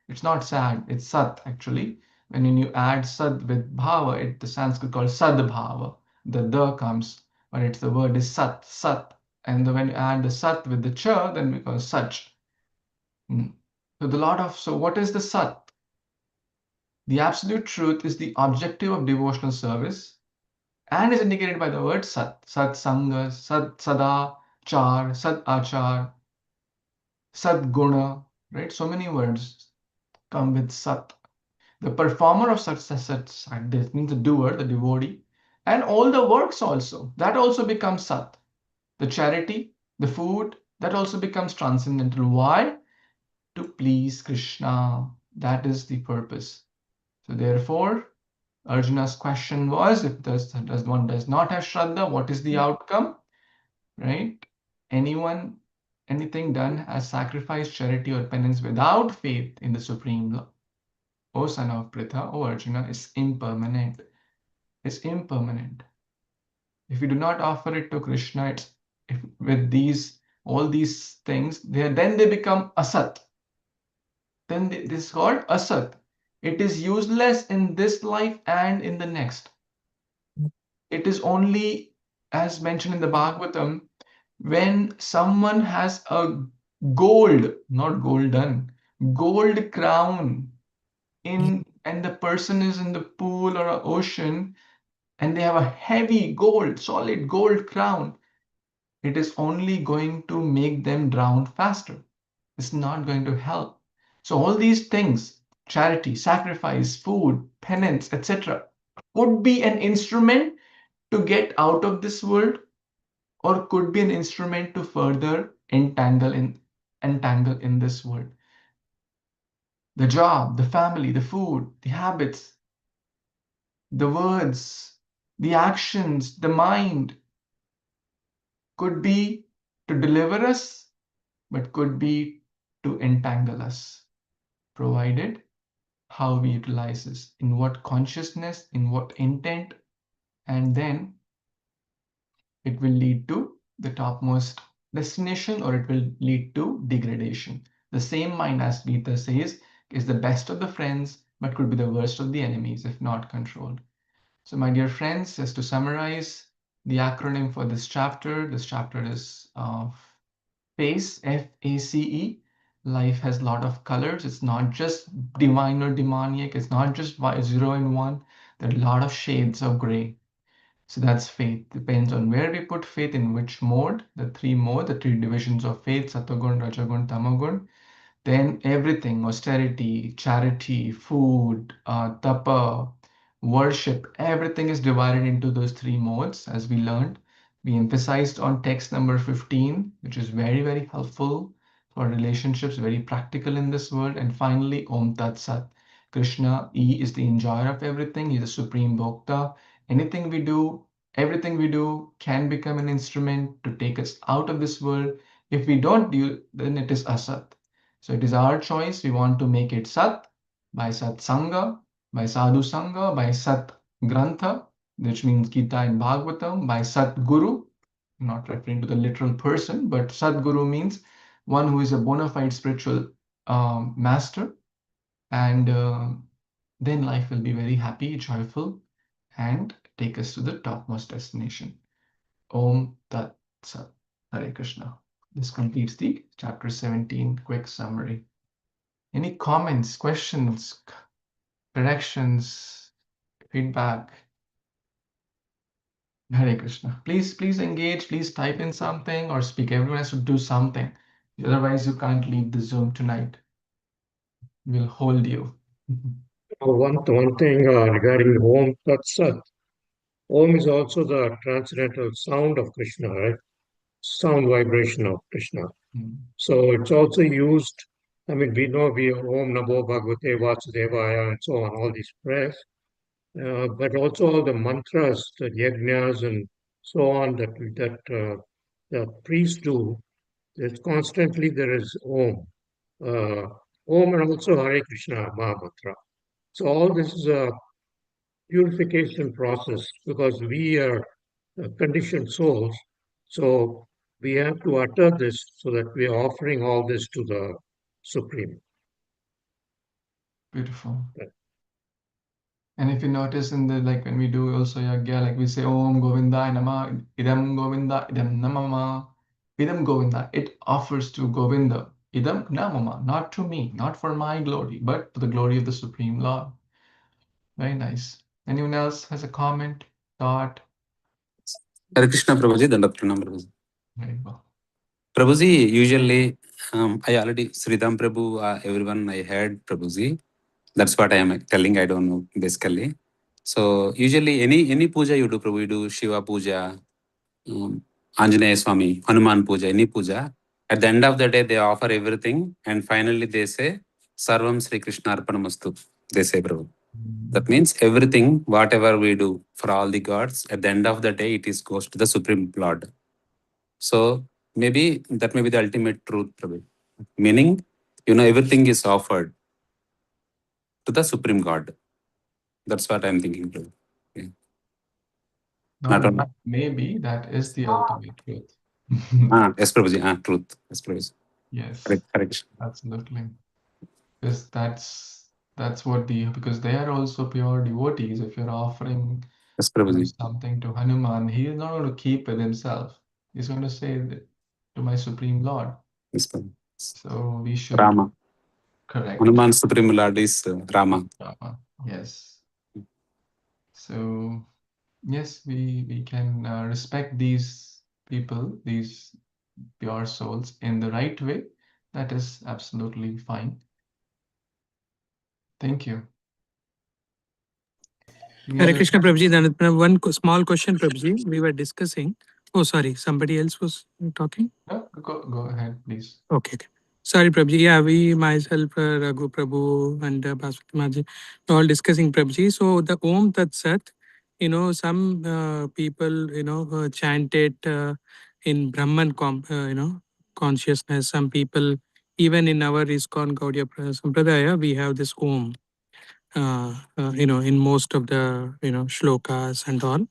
it's not sad, it's Sat actually. When you add Sad with Bhava, the Sanskrit called Sadbhava. The comes, but the word is Sat, Sat. And when you add the Sat with the Cha, then it becomes Sach. So what is the Sat? The absolute truth is the objective of devotional service and is indicated by the word Sat. Sat Sangha, Sat Sada, Char, Sat Achar, Sat Guna, right? So many words come with Sat. The performer of such this means the doer, the devotee, and all the works also. That also becomes Sat. The charity, the food, that also becomes transcendental. Why? To please Krishna. That is the purpose. So therefore, Arjuna's question was, if one does not have Shraddha, what is the outcome? Right? Anything done as sacrifice, charity, or penance without faith in the Supreme Lord, O son of Pritha, O Arjuna, is impermanent. Is impermanent. If you do not offer it to Krishna, with all these things, then they become asat. Then this is called asat. It is useless in this life and in the next. It is only, as mentioned in the Bhagavatam, when someone has a gold, not golden, gold crown and the person is in the pool or an ocean and they have a heavy gold, solid gold crown, it is only going to make them drown faster. It's not going to help. So all these things, charity, sacrifice, food, penance, etc., could be an instrument to get out of this world or could be an instrument to further entangle in this world. The job, the family, the food, the habits, the words, the actions, the mind could be to deliver us, but could be to entangle us, provided how we utilize this, in what consciousness, in what intent, and then it will lead to the topmost destination or it will lead to degradation. The same mind, as Gita says, is the best of the friends, but could be the worst of the enemies if not controlled. So my dear friends, just to summarize the acronym for this chapter is FACE, F-A-C-E. Life has a lot of colors. It's not just divine or demoniac. It's not just 0 and 1. There are a lot of shades of gray. So that's faith. Depends on where we put faith, in which mode, the three divisions of faith, Satagun, Rajagun, Tamagun. Then everything, austerity, charity, food, tapa, worship, everything is divided into those three modes as we learned. We emphasized on text number 15, which is very, very helpful for relationships, very practical in this world. And finally, Om Tat Sat. Krishna, He is the enjoyer of everything. He's the supreme Bhokta. Anything we do, everything we do can become an instrument to take us out of this world. If we don't do, then it is Asat. So it is our choice. We want to make it Sat by Sat Sangha, by Sadhu Sangha, by Sat Grantha, which means Gita and Bhagavatam, by Satguru, not referring to the literal person, but Satguru means one who is a bona fide spiritual master. And then life will be very happy, joyful, and take us to the topmost destination. Om Tat Sat. Hare Krishna. This completes the chapter 17 quick summary. Any comments, questions, corrections, feedback? Hare Krishna. Please engage. Please type in something or speak. Everyone has to do something. Otherwise, you can't leave the Zoom tonight. We'll hold you. One thing regarding Om Tat Sat. Om is also the transcendental sound of Krishna, right? Sound vibration of Krishna. So it's also used. I mean, we know we Om Namo Bhagavate Vasudevaya and so on, all these prayers. But also all the mantras, the yajnas and so on that the priests do. There's constantly there is Om. Om and also Hare Krishna Mahamantra. So all this is a purification process because we are conditioned souls. So we have to utter this so that we are offering all this to the Supreme. Beautiful. And if you notice in the, like when we do also yagya, like we say Om Govinda Nama, Idam Govinda, Idam Namama, Idam Govinda, it offers to Govinda, Idam Namama, not to me, not for my glory, but for the glory of the Supreme Lord. Very nice. Anyone else has a comment, thought? Hare Krishna, Prabhuji, Dandatranam, Prabhuji. Very well. Prabhuji, usually, I already, Sridham Prabhu, everyone I heard, Prabhuji. That's what I am telling, I don't know, basically. So, usually, any puja you do, Prabhu, you do Shiva puja, Anjaneya Swami, Hanuman puja, any puja. At the end of the day, they offer everything. And finally, they say, Sarvam Sri Krishna Arpanamastu. They say, Prabhu. That means everything, whatever we do for all the gods, at the end of the day, it is goes to the Supreme Lord. So maybe that may be the ultimate truth, Prabhu. Meaning, everything is offered to the Supreme God. That's what I'm thinking, Prabhu. Okay. Not only. Maybe that is the ultimate truth. Yes, Prabhuji. Truth. Yes, Prabhuji. Yes, Correct. absolutely. Because that's what because they are also pure devotees. If you're offering Yes, Prabhuji. something to Hanuman, he is not going to keep it himself. He's going to say that to my Supreme Lord. Yes, Prabhuji. So we should Rama. correct. Hanuman Supreme Lord is Rama. Rama. Yes. So yes, we can respect these people, these pure souls in the right way. That is absolutely fine. Thank you. Hare Krishna, Prabhuji. Then one small question, Prabhuji. We were discussing. Oh, sorry. Somebody else was talking? No, go ahead, please. Okay. Sorry, Prabhuji. Yeah, we, myself, Raghu Prabhu and Bhaswati Maji, all discussing Prabhuji. So the Om Tat Sat, some people, chant it in Brahman, consciousness. Some people, even in our ISKCON Gaudiya Sampradaya, we have this Om, in most of the, shlokas and all.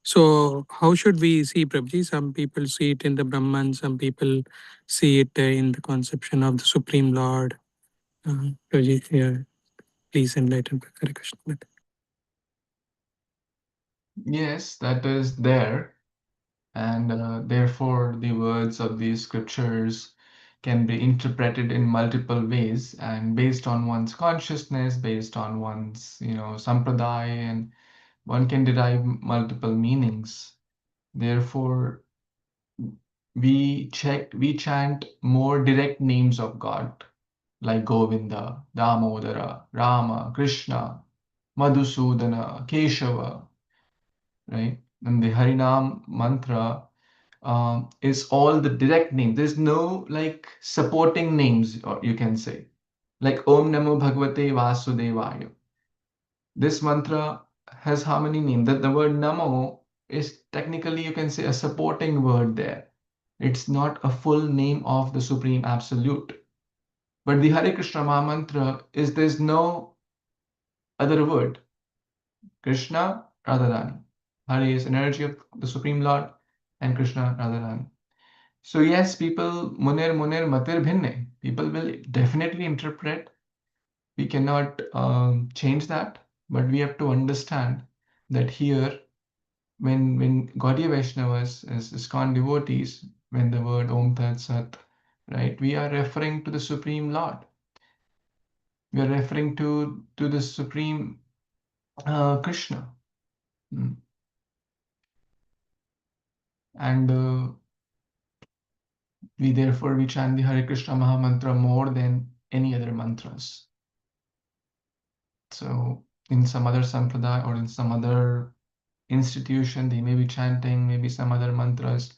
So how should we see Prabhuji? Some people see it in the Brahman, some people see it in the conception of the Supreme Lord. Prabhuji, yeah, please enlighten. Hare Krishna. Yes, that is there. And therefore, the words of these scriptures can be interpreted in multiple ways and based on one's consciousness, based on one's, sampradaya, and one can derive multiple meanings. Therefore, we chant more direct names of God, like Govinda, Damodara, Rama, Krishna, Madhusudana, Keshava, right? And the Harinam mantra is all the direct names. There's no like supporting names, or you can say, like Om Namo Bhagavate Vasudevaya. This mantra has how many names? That the word Namo is technically, you can say, a supporting word there. It's not a full name of the Supreme Absolute. But the Hare Krishna Maha Mantra is there's no other word. Krishna, Radharani. Hare is energy of the Supreme Lord, and Krishna, Radharani. So yes, people, Munir, Munir, Matir, Bhinne. People will definitely interpret. We cannot change that, but we have to understand that here, when Gaudiya Vaishnavas, as ISKCON devotees, when the word Om Tat Sat, right, we are referring to the Supreme Lord. We are referring to the Supreme Krishna. And we chant the Hare Krishna Maha Mantra more than any other mantras. So in some other sampradaya or in some other institution, they may be chanting maybe some other mantras.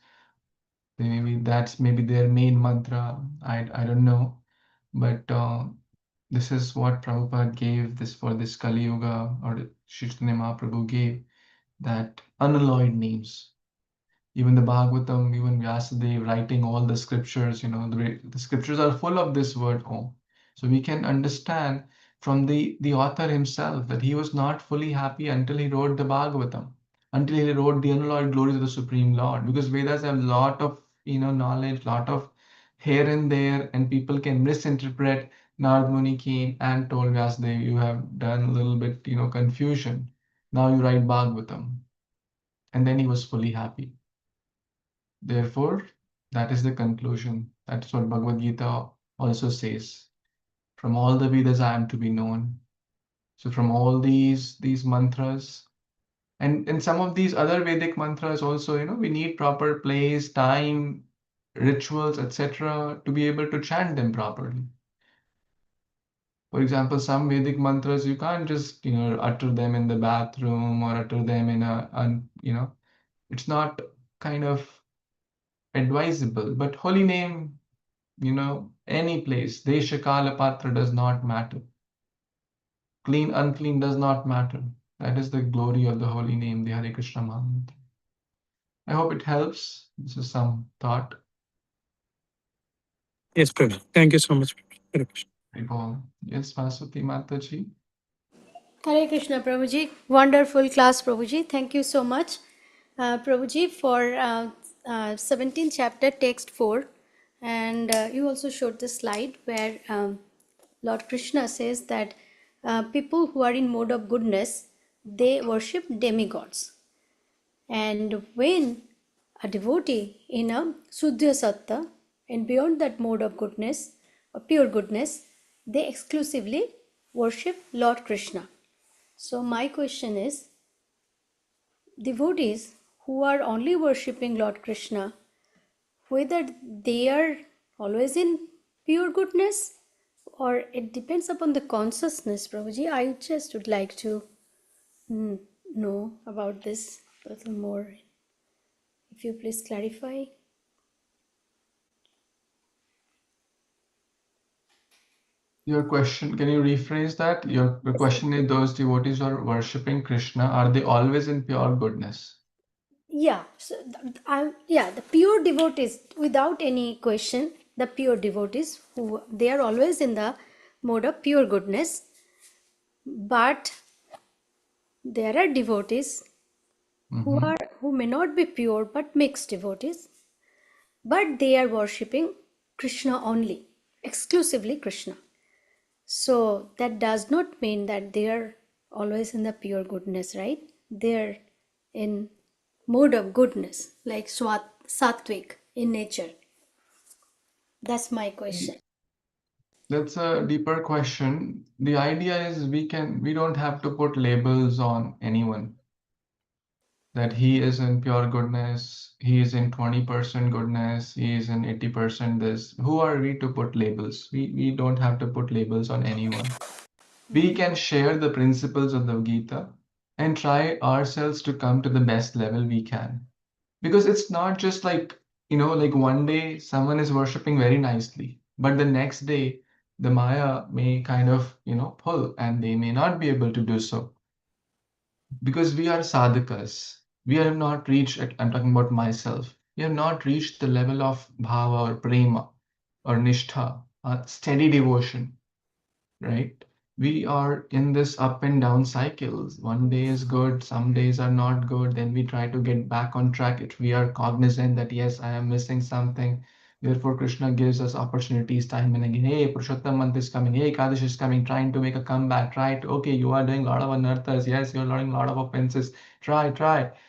That's maybe their main mantra. I don't know, but this is what Prabhupada gave this for this Kali Yuga, or Shri Chaitanya Mahaprabhu gave, that unalloyed names. Even the Bhagavatam, even Vyasadeva writing all the scriptures, the scriptures are full of this word Om. So we can understand from the author himself that he was not fully happy until he wrote the Bhagavatam, until he wrote the unalloyed glories of the Supreme Lord. Because Vedas have a lot of knowledge, lot of here and there, and people can misinterpret. Narad Muni came and told Vyasadeva, you have done a little bit confusion. Now you write Bhagavatam. And then he was fully happy. Therefore, that is the conclusion. That's what Bhagavad Gita also says. From all the Vedas I am to be known. So from all these mantras, and some of these other Vedic mantras also, we need proper place, time, rituals, etc. to be able to chant them properly. For example, some Vedic mantras, you can't just, utter them in the bathroom or utter them in it's not kind of advisable. But holy name, any place, Desha Kala Patra does not matter. Clean, unclean does not matter. That is the glory of the holy name, the Hare Krishna Mahamantra. I hope it helps. This is some thought. Yes, Prabhu. Thank you so much. Hare Krishna. Yes, Vaswati Mataji. Hare Krishna, Prabhuji. Wonderful class, Prabhuji. Thank you so much, Prabhuji, for 17th chapter, text 4. And you also showed the slide where Lord Krishna says that people who are in mode of goodness, they worship demigods. And when a devotee in a Suddhya Satta and beyond that mode of goodness, or pure goodness, they exclusively worship Lord Krishna. So my question is, devotees who are only worshipping Lord Krishna, whether they are always in pure goodness or it depends upon the consciousness, Prabhuji. I just would like to know about this a little more. If you please clarify. Your question, can you rephrase that? Your question is, those devotees who are worshipping Krishna, are they always in pure goodness? Yeah, so the pure devotees, without any question, the pure devotees who they are always in the mode of pure goodness, but there are devotees who may not be pure but mixed devotees, but they are worshipping Krishna only, exclusively Krishna. So that does not mean that they are always in the pure goodness, right? They're in mode of goodness, like sattvic in nature. That's my question. That's a deeper question. The idea is we don't have to put labels on anyone. That he is in pure goodness, he is in 20% goodness, he is in 80% this. Who are we to put labels? We don't have to put labels on anyone. We can share the principles of the Gita, and try ourselves to come to the best level we can. Because it's not just like, like one day someone is worshipping very nicely, but the next day the Maya may kind of, pull and they may not be able to do so. Because we are sadhakas. We have not reached, I'm talking about myself, we have not reached the level of bhava or prema or nishtha, steady devotion, right? We are in this up and down cycles. One day is good, some days are not good. Then we try to get back on track if we are cognizant that, yes, I am missing something. Therefore, Krishna gives us opportunities time and again. Hey, Purushottam month is coming. Hey, Kadash is coming, trying to make a comeback. Try to, okay, you are doing a lot of anarthas. Yes, you're learning a lot of offenses. Try.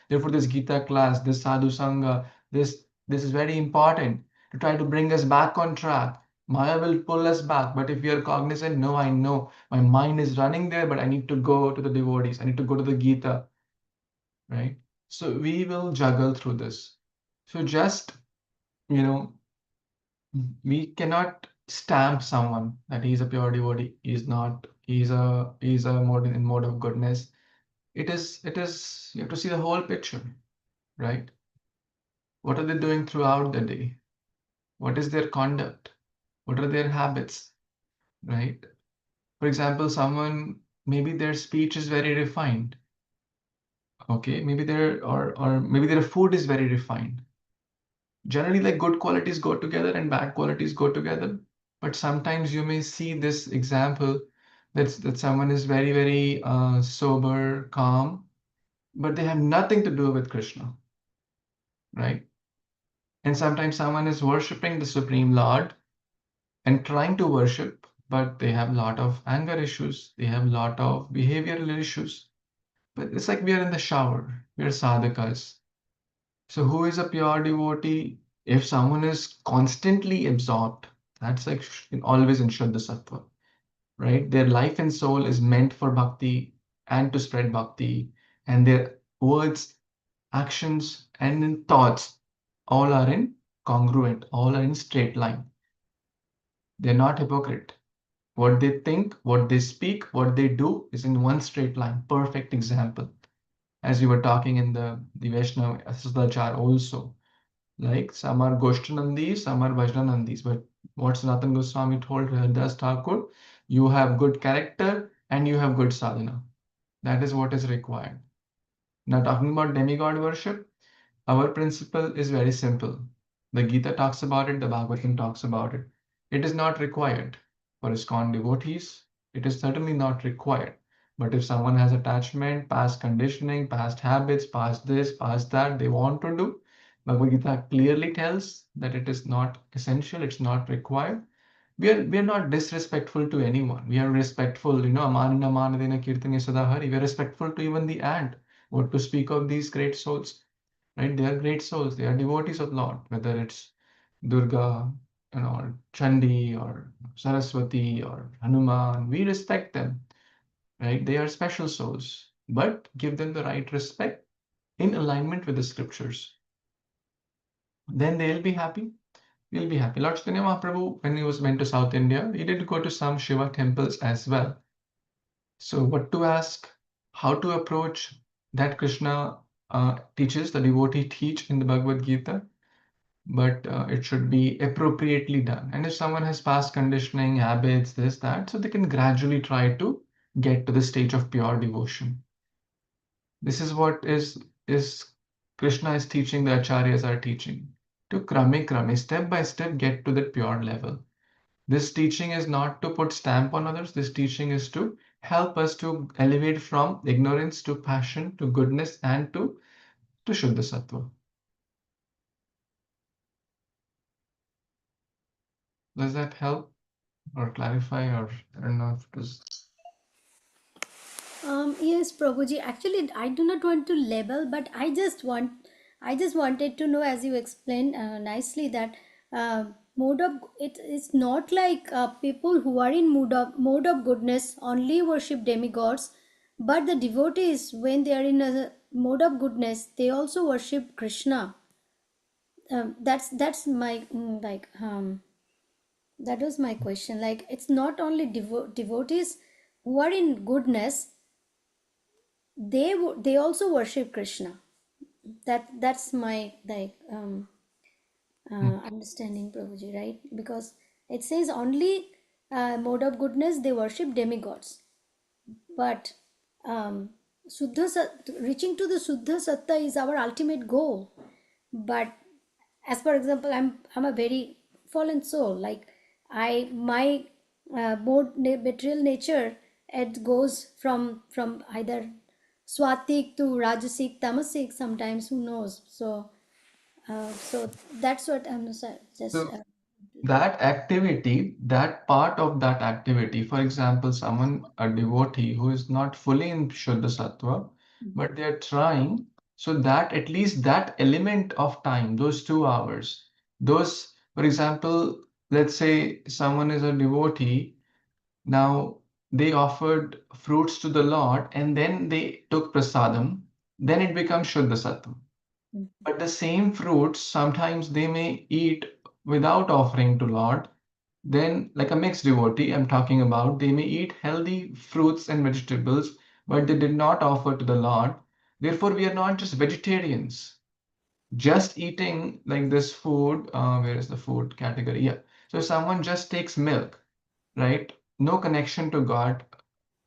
Therefore, this Gita class, this Sadhu Sangha, this is very important to try to bring us back on track. Maya will pull us back, but if we are cognizant, no, I know my mind is running there, but I need to go to the devotees. I need to go to the Gita, right? So we will juggle through this. So just, you know, we cannot stamp someone that he's a pure devotee. He's not. He's a mode of goodness. It is. You have to see the whole picture, right? What are they doing throughout the day? What is their conduct? What are their habits, right? For example, someone, maybe their speech is very refined. Okay, maybe or maybe their food is very refined. Generally, like good qualities go together and bad qualities go together. But sometimes you may see this example that someone is very, very sober, calm, but they have nothing to do with Krishna, right? And sometimes someone is worshiping the Supreme Lord and trying to worship, but they have a lot of anger issues, they have a lot of behavioral issues. But it's like we are in the shower, we are sadhakas. So, who is a pure devotee? If someone is constantly absorbed, that's like always in Shuddha Sattva, right? Their life and soul is meant for bhakti and to spread bhakti, and their words, actions, and in thoughts all are in congruent, all are in straight line. They're not hypocrite. What they think, what they speak, what they do is in one straight line. Perfect example. As you were talking in the Vaishnava Asudachar also. Like some are Goshtanandis, some are Vajranandis. But what Sanatana Goswami told Haridas Thakur, you have good character and you have good sadhana. That is what is required. Now, talking about demigod worship, our principle is very simple. The Gita talks about it, the Bhagavatam talks about it. It is not required for ISKCON devotees. It is certainly not required. But if someone has attachment, past conditioning, past habits, past this, past that, they want to do, Bhagavad Gita clearly tells that it is not essential, it's not required. We are not disrespectful to anyone. We are respectful, amanina manadena kirtane sadahari. We are respectful to even the ant. What to speak of these great souls? Right? They are great souls. They are devotees of Lord, whether it's Durga, Chandi or Saraswati or Hanuman. We respect them, right? They are special souls, but give them the right respect in alignment with the scriptures. Then they'll be happy. We'll be happy. Lord Chaitanya Mahaprabhu, when he went to South India, he did go to some Shiva temples as well. So, what to ask, how to approach that Krishna teaches, the devotee teach in the Bhagavad Gita, but it should be appropriately done. And if someone has past conditioning, habits, this, that, so they can gradually try to get to the stage of pure devotion. This is what is Krishna is teaching, the acharyas are teaching. To krame, step by step, get to that pure level. This teaching is not to put stamp on others. This teaching is to help us to elevate from ignorance to passion to goodness and to Shuddha Sattva. Does that help or clarify, or I don't know if it was. Yes, Prabhuji. Actually, I do not want to label, but I just wanted to know, as you explained nicely, that mode of it is not like people who are in mode of goodness only worship demigods, but the devotees, when they are in a mode of goodness, they also worship Krishna. That's my that was my question. Like, it's not only devotees who are in goodness, they also worship Krishna. That's my understanding, Prabhuji, right? Because it says only mode of goodness they worship demigods, but reaching to the Suddha Satta is our ultimate goal. But as for example, I'm a very fallen soul. Like my material nature, it goes from either swatik to rajasic, tamasic. Sometimes, who knows? So that's what I'm just. So that activity, that part of that activity, for example, a devotee who is not fully in Shuddha Sattva, but they're trying, so that at least that element of time, those 2 hours, for example, let's say someone is a devotee, now they offered fruits to the Lord and then they took prasadam, then it becomes Shuddha Sattva. But the same fruits, sometimes they may eat without offering to Lord. Then, like a mixed devotee, I'm talking about, they may eat healthy fruits and vegetables, but they did not offer to the Lord. Therefore, we are not just vegetarians, just eating like this food. Where is the food category? Yeah. So, someone just takes milk, right? No connection to God.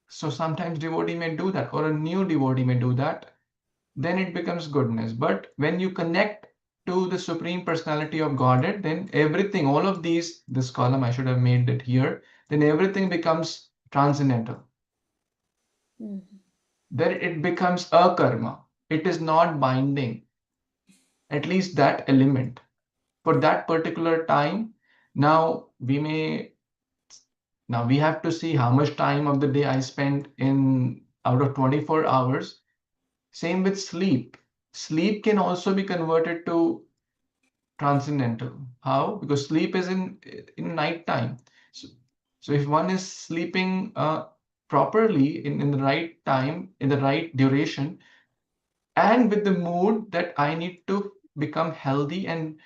So, sometimes devotee may do that, or a new devotee may do that, then it becomes goodness. But when you connect to the Supreme Personality of Godhead, then everything, all of these, this column, I should have made it here, then everything becomes transcendental. Then it becomes a karma. It is not binding, at least that element. For that particular time, now we have to see how much time of the day I spent in out of 24 hours. Same with sleep. Sleep can also be converted to transcendental. How? Because sleep is in night time. So if one is sleeping properly in the right time, in the right duration, and with the mood that I need to become healthy and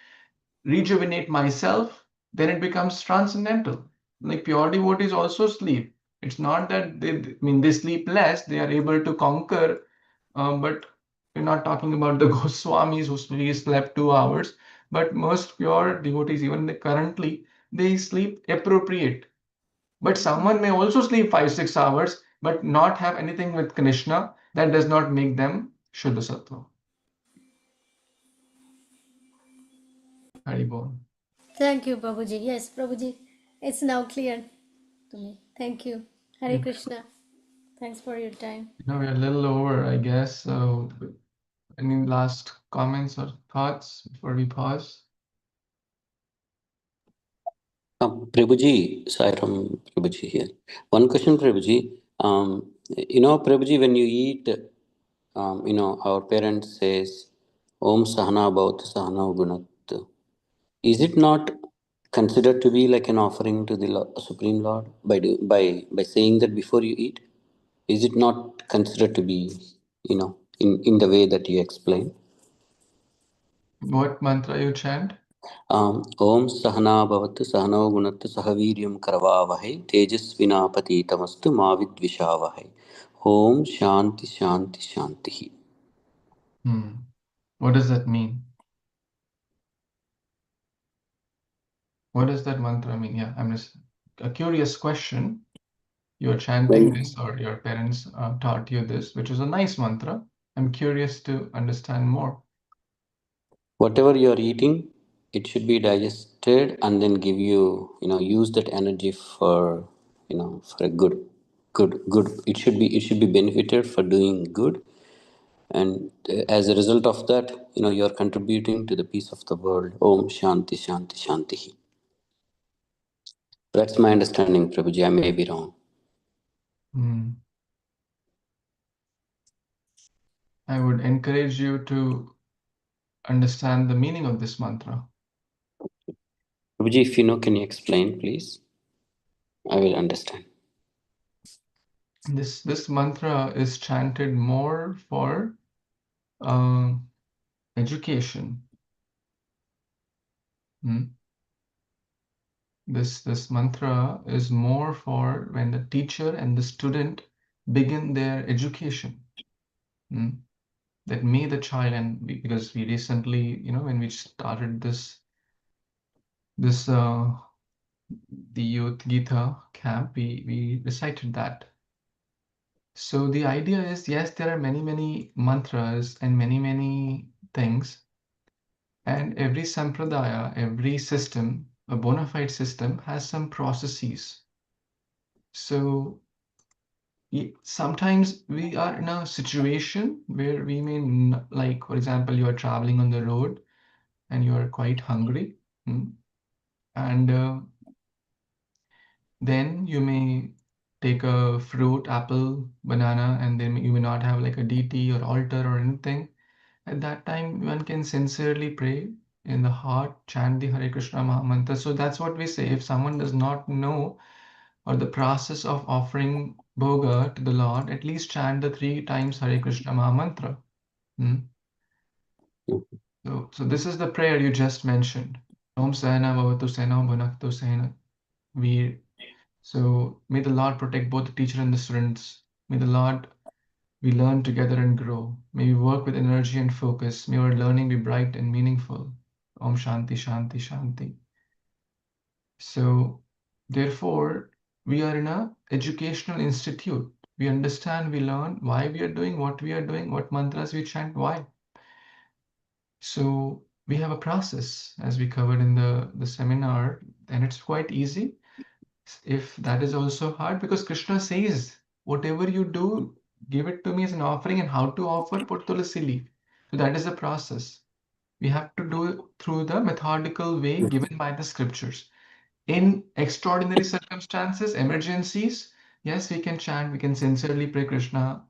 rejuvenate myself, then it becomes transcendental. Like pure devotees also sleep. It's not that they sleep less, they are able to conquer, but we're not talking about the Goswamis who slept 2 hours, but most pure devotees, even currently, they sleep appropriate. But someone may also sleep 5-6 hours, but not have anything with Krishna. That does not make them Shuddha Sattva. Haribol. Thank you, Prabhuji. Yes, Prabhuji, it's now clear to me. Thank you. Hare Krishna. Thanks for your time. We're a little over, I guess. So, any last comments or thoughts before we pause? Prabhuji, sorry from Prabhuji here. One question, Prabhuji. Prabhuji, when you eat, our parents says, Om Sahana Bhavat Sahana Gunat. Is it not considered to be like an offering to the Supreme Lord by saying that before you eat? Is it not considered to be, in the way that you explain? What mantra you chant? Om Sahana Bhavat Sahano Gunat Sahaviryam Karavavahe Tejasvinapati Tamastu Mavidvishavahe. Om Shanti Shanti Shanti. What does that mean? What does that mantra mean? Yeah, I'm just a curious question. You're chanting this, or your parents taught you this, which is a nice mantra. I'm curious to understand more. Whatever you're eating, it should be digested and then give you, use that energy for, for a good. It should be benefited for doing good. And as a result of that, you're contributing to the peace of the world. Om Shanti Shanti Shanti. That's my understanding, Prabhuji. I may be wrong. I would encourage you to understand the meaning of this mantra. Prabhuji, if you know, can you explain, please? I will understand. This mantra is chanted more for education. This mantra is more for when the teacher and the student begin their education. That may the child, and because we recently, when we started this the youth Gita camp, we recited that. So the idea is, yes, there are many mantras and many things, and every sampradaya, every system, a bona fide system, has some processes. So sometimes we are in a situation where we may, like, for example, you are traveling on the road and you are quite hungry, and then you may take a fruit, apple, banana, and then you may not have like a deity or altar or anything. At that time, one can sincerely pray in the heart, chant the Hare Krishna Mahamantra. So that's what we say. If someone does not know or the process of offering bhoga to the Lord, at least chant the 3 times Hare Krishna Mahamantra. So this is the prayer you just mentioned. Om Sena Bhavatu Sena Bhunaktu Sena. So may the Lord protect both the teacher and the students. May the Lord, we learn together and grow. May we work with energy and focus. May our learning be bright and meaningful. Om Shanti Shanti Shanti. So therefore, we are in a educational institute. We understand, we learn why we are doing what we are doing, what mantras we chant, why. So we have a process, as we covered in the seminar, and it's quite easy. If that is also hard, because Krishna says, whatever you do, give it to me as an offering, and how to offer, put tulasi leaf. So that is the process. We have to do it through the methodical way given by the scriptures. In extraordinary circumstances, emergencies, yes, we can chant, we can sincerely pray Krishna,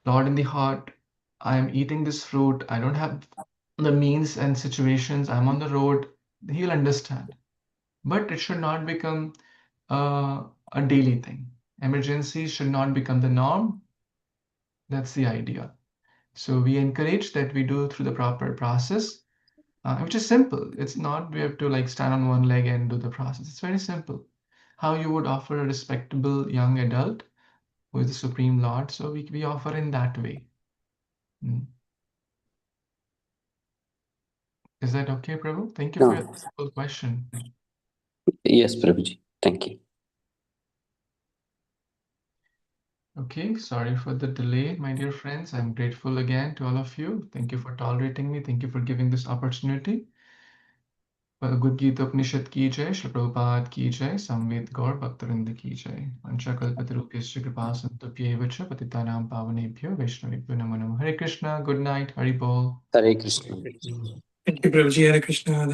Lord in the heart, I am eating this fruit, I don't have the means and situations, I'm on the road, he'll understand. But it should not become a daily thing. Emergencies should not become the norm. That's the idea. So we encourage that we do through the proper process, which is simple. It's not we have to like stand on one leg and do the process. It's very simple. How you would offer a respectable young adult who is the Supreme Lord. So we offer in that way. Is that okay, Prabhu? Thank you for your simple question. Yes, Prabhuji. Thank you. Okay, sorry for the delay, my dear friends. I'm grateful again to all of you. Thank you for tolerating me. Thank you for giving this opportunity. Good Gita Upanishad ki jai, Shri Prabhupada ki jai, Samved Gaur Bhaktavinda ki jai. Vancha kalpatarubhyascha kripa santubhyeva cha patitanam pavanebhyo Vaishnavibhyo namo namo. Hare Krishna, good night, Hari Bol. Hare Krishna. Thank you, Prabhuji. Hare Krishna.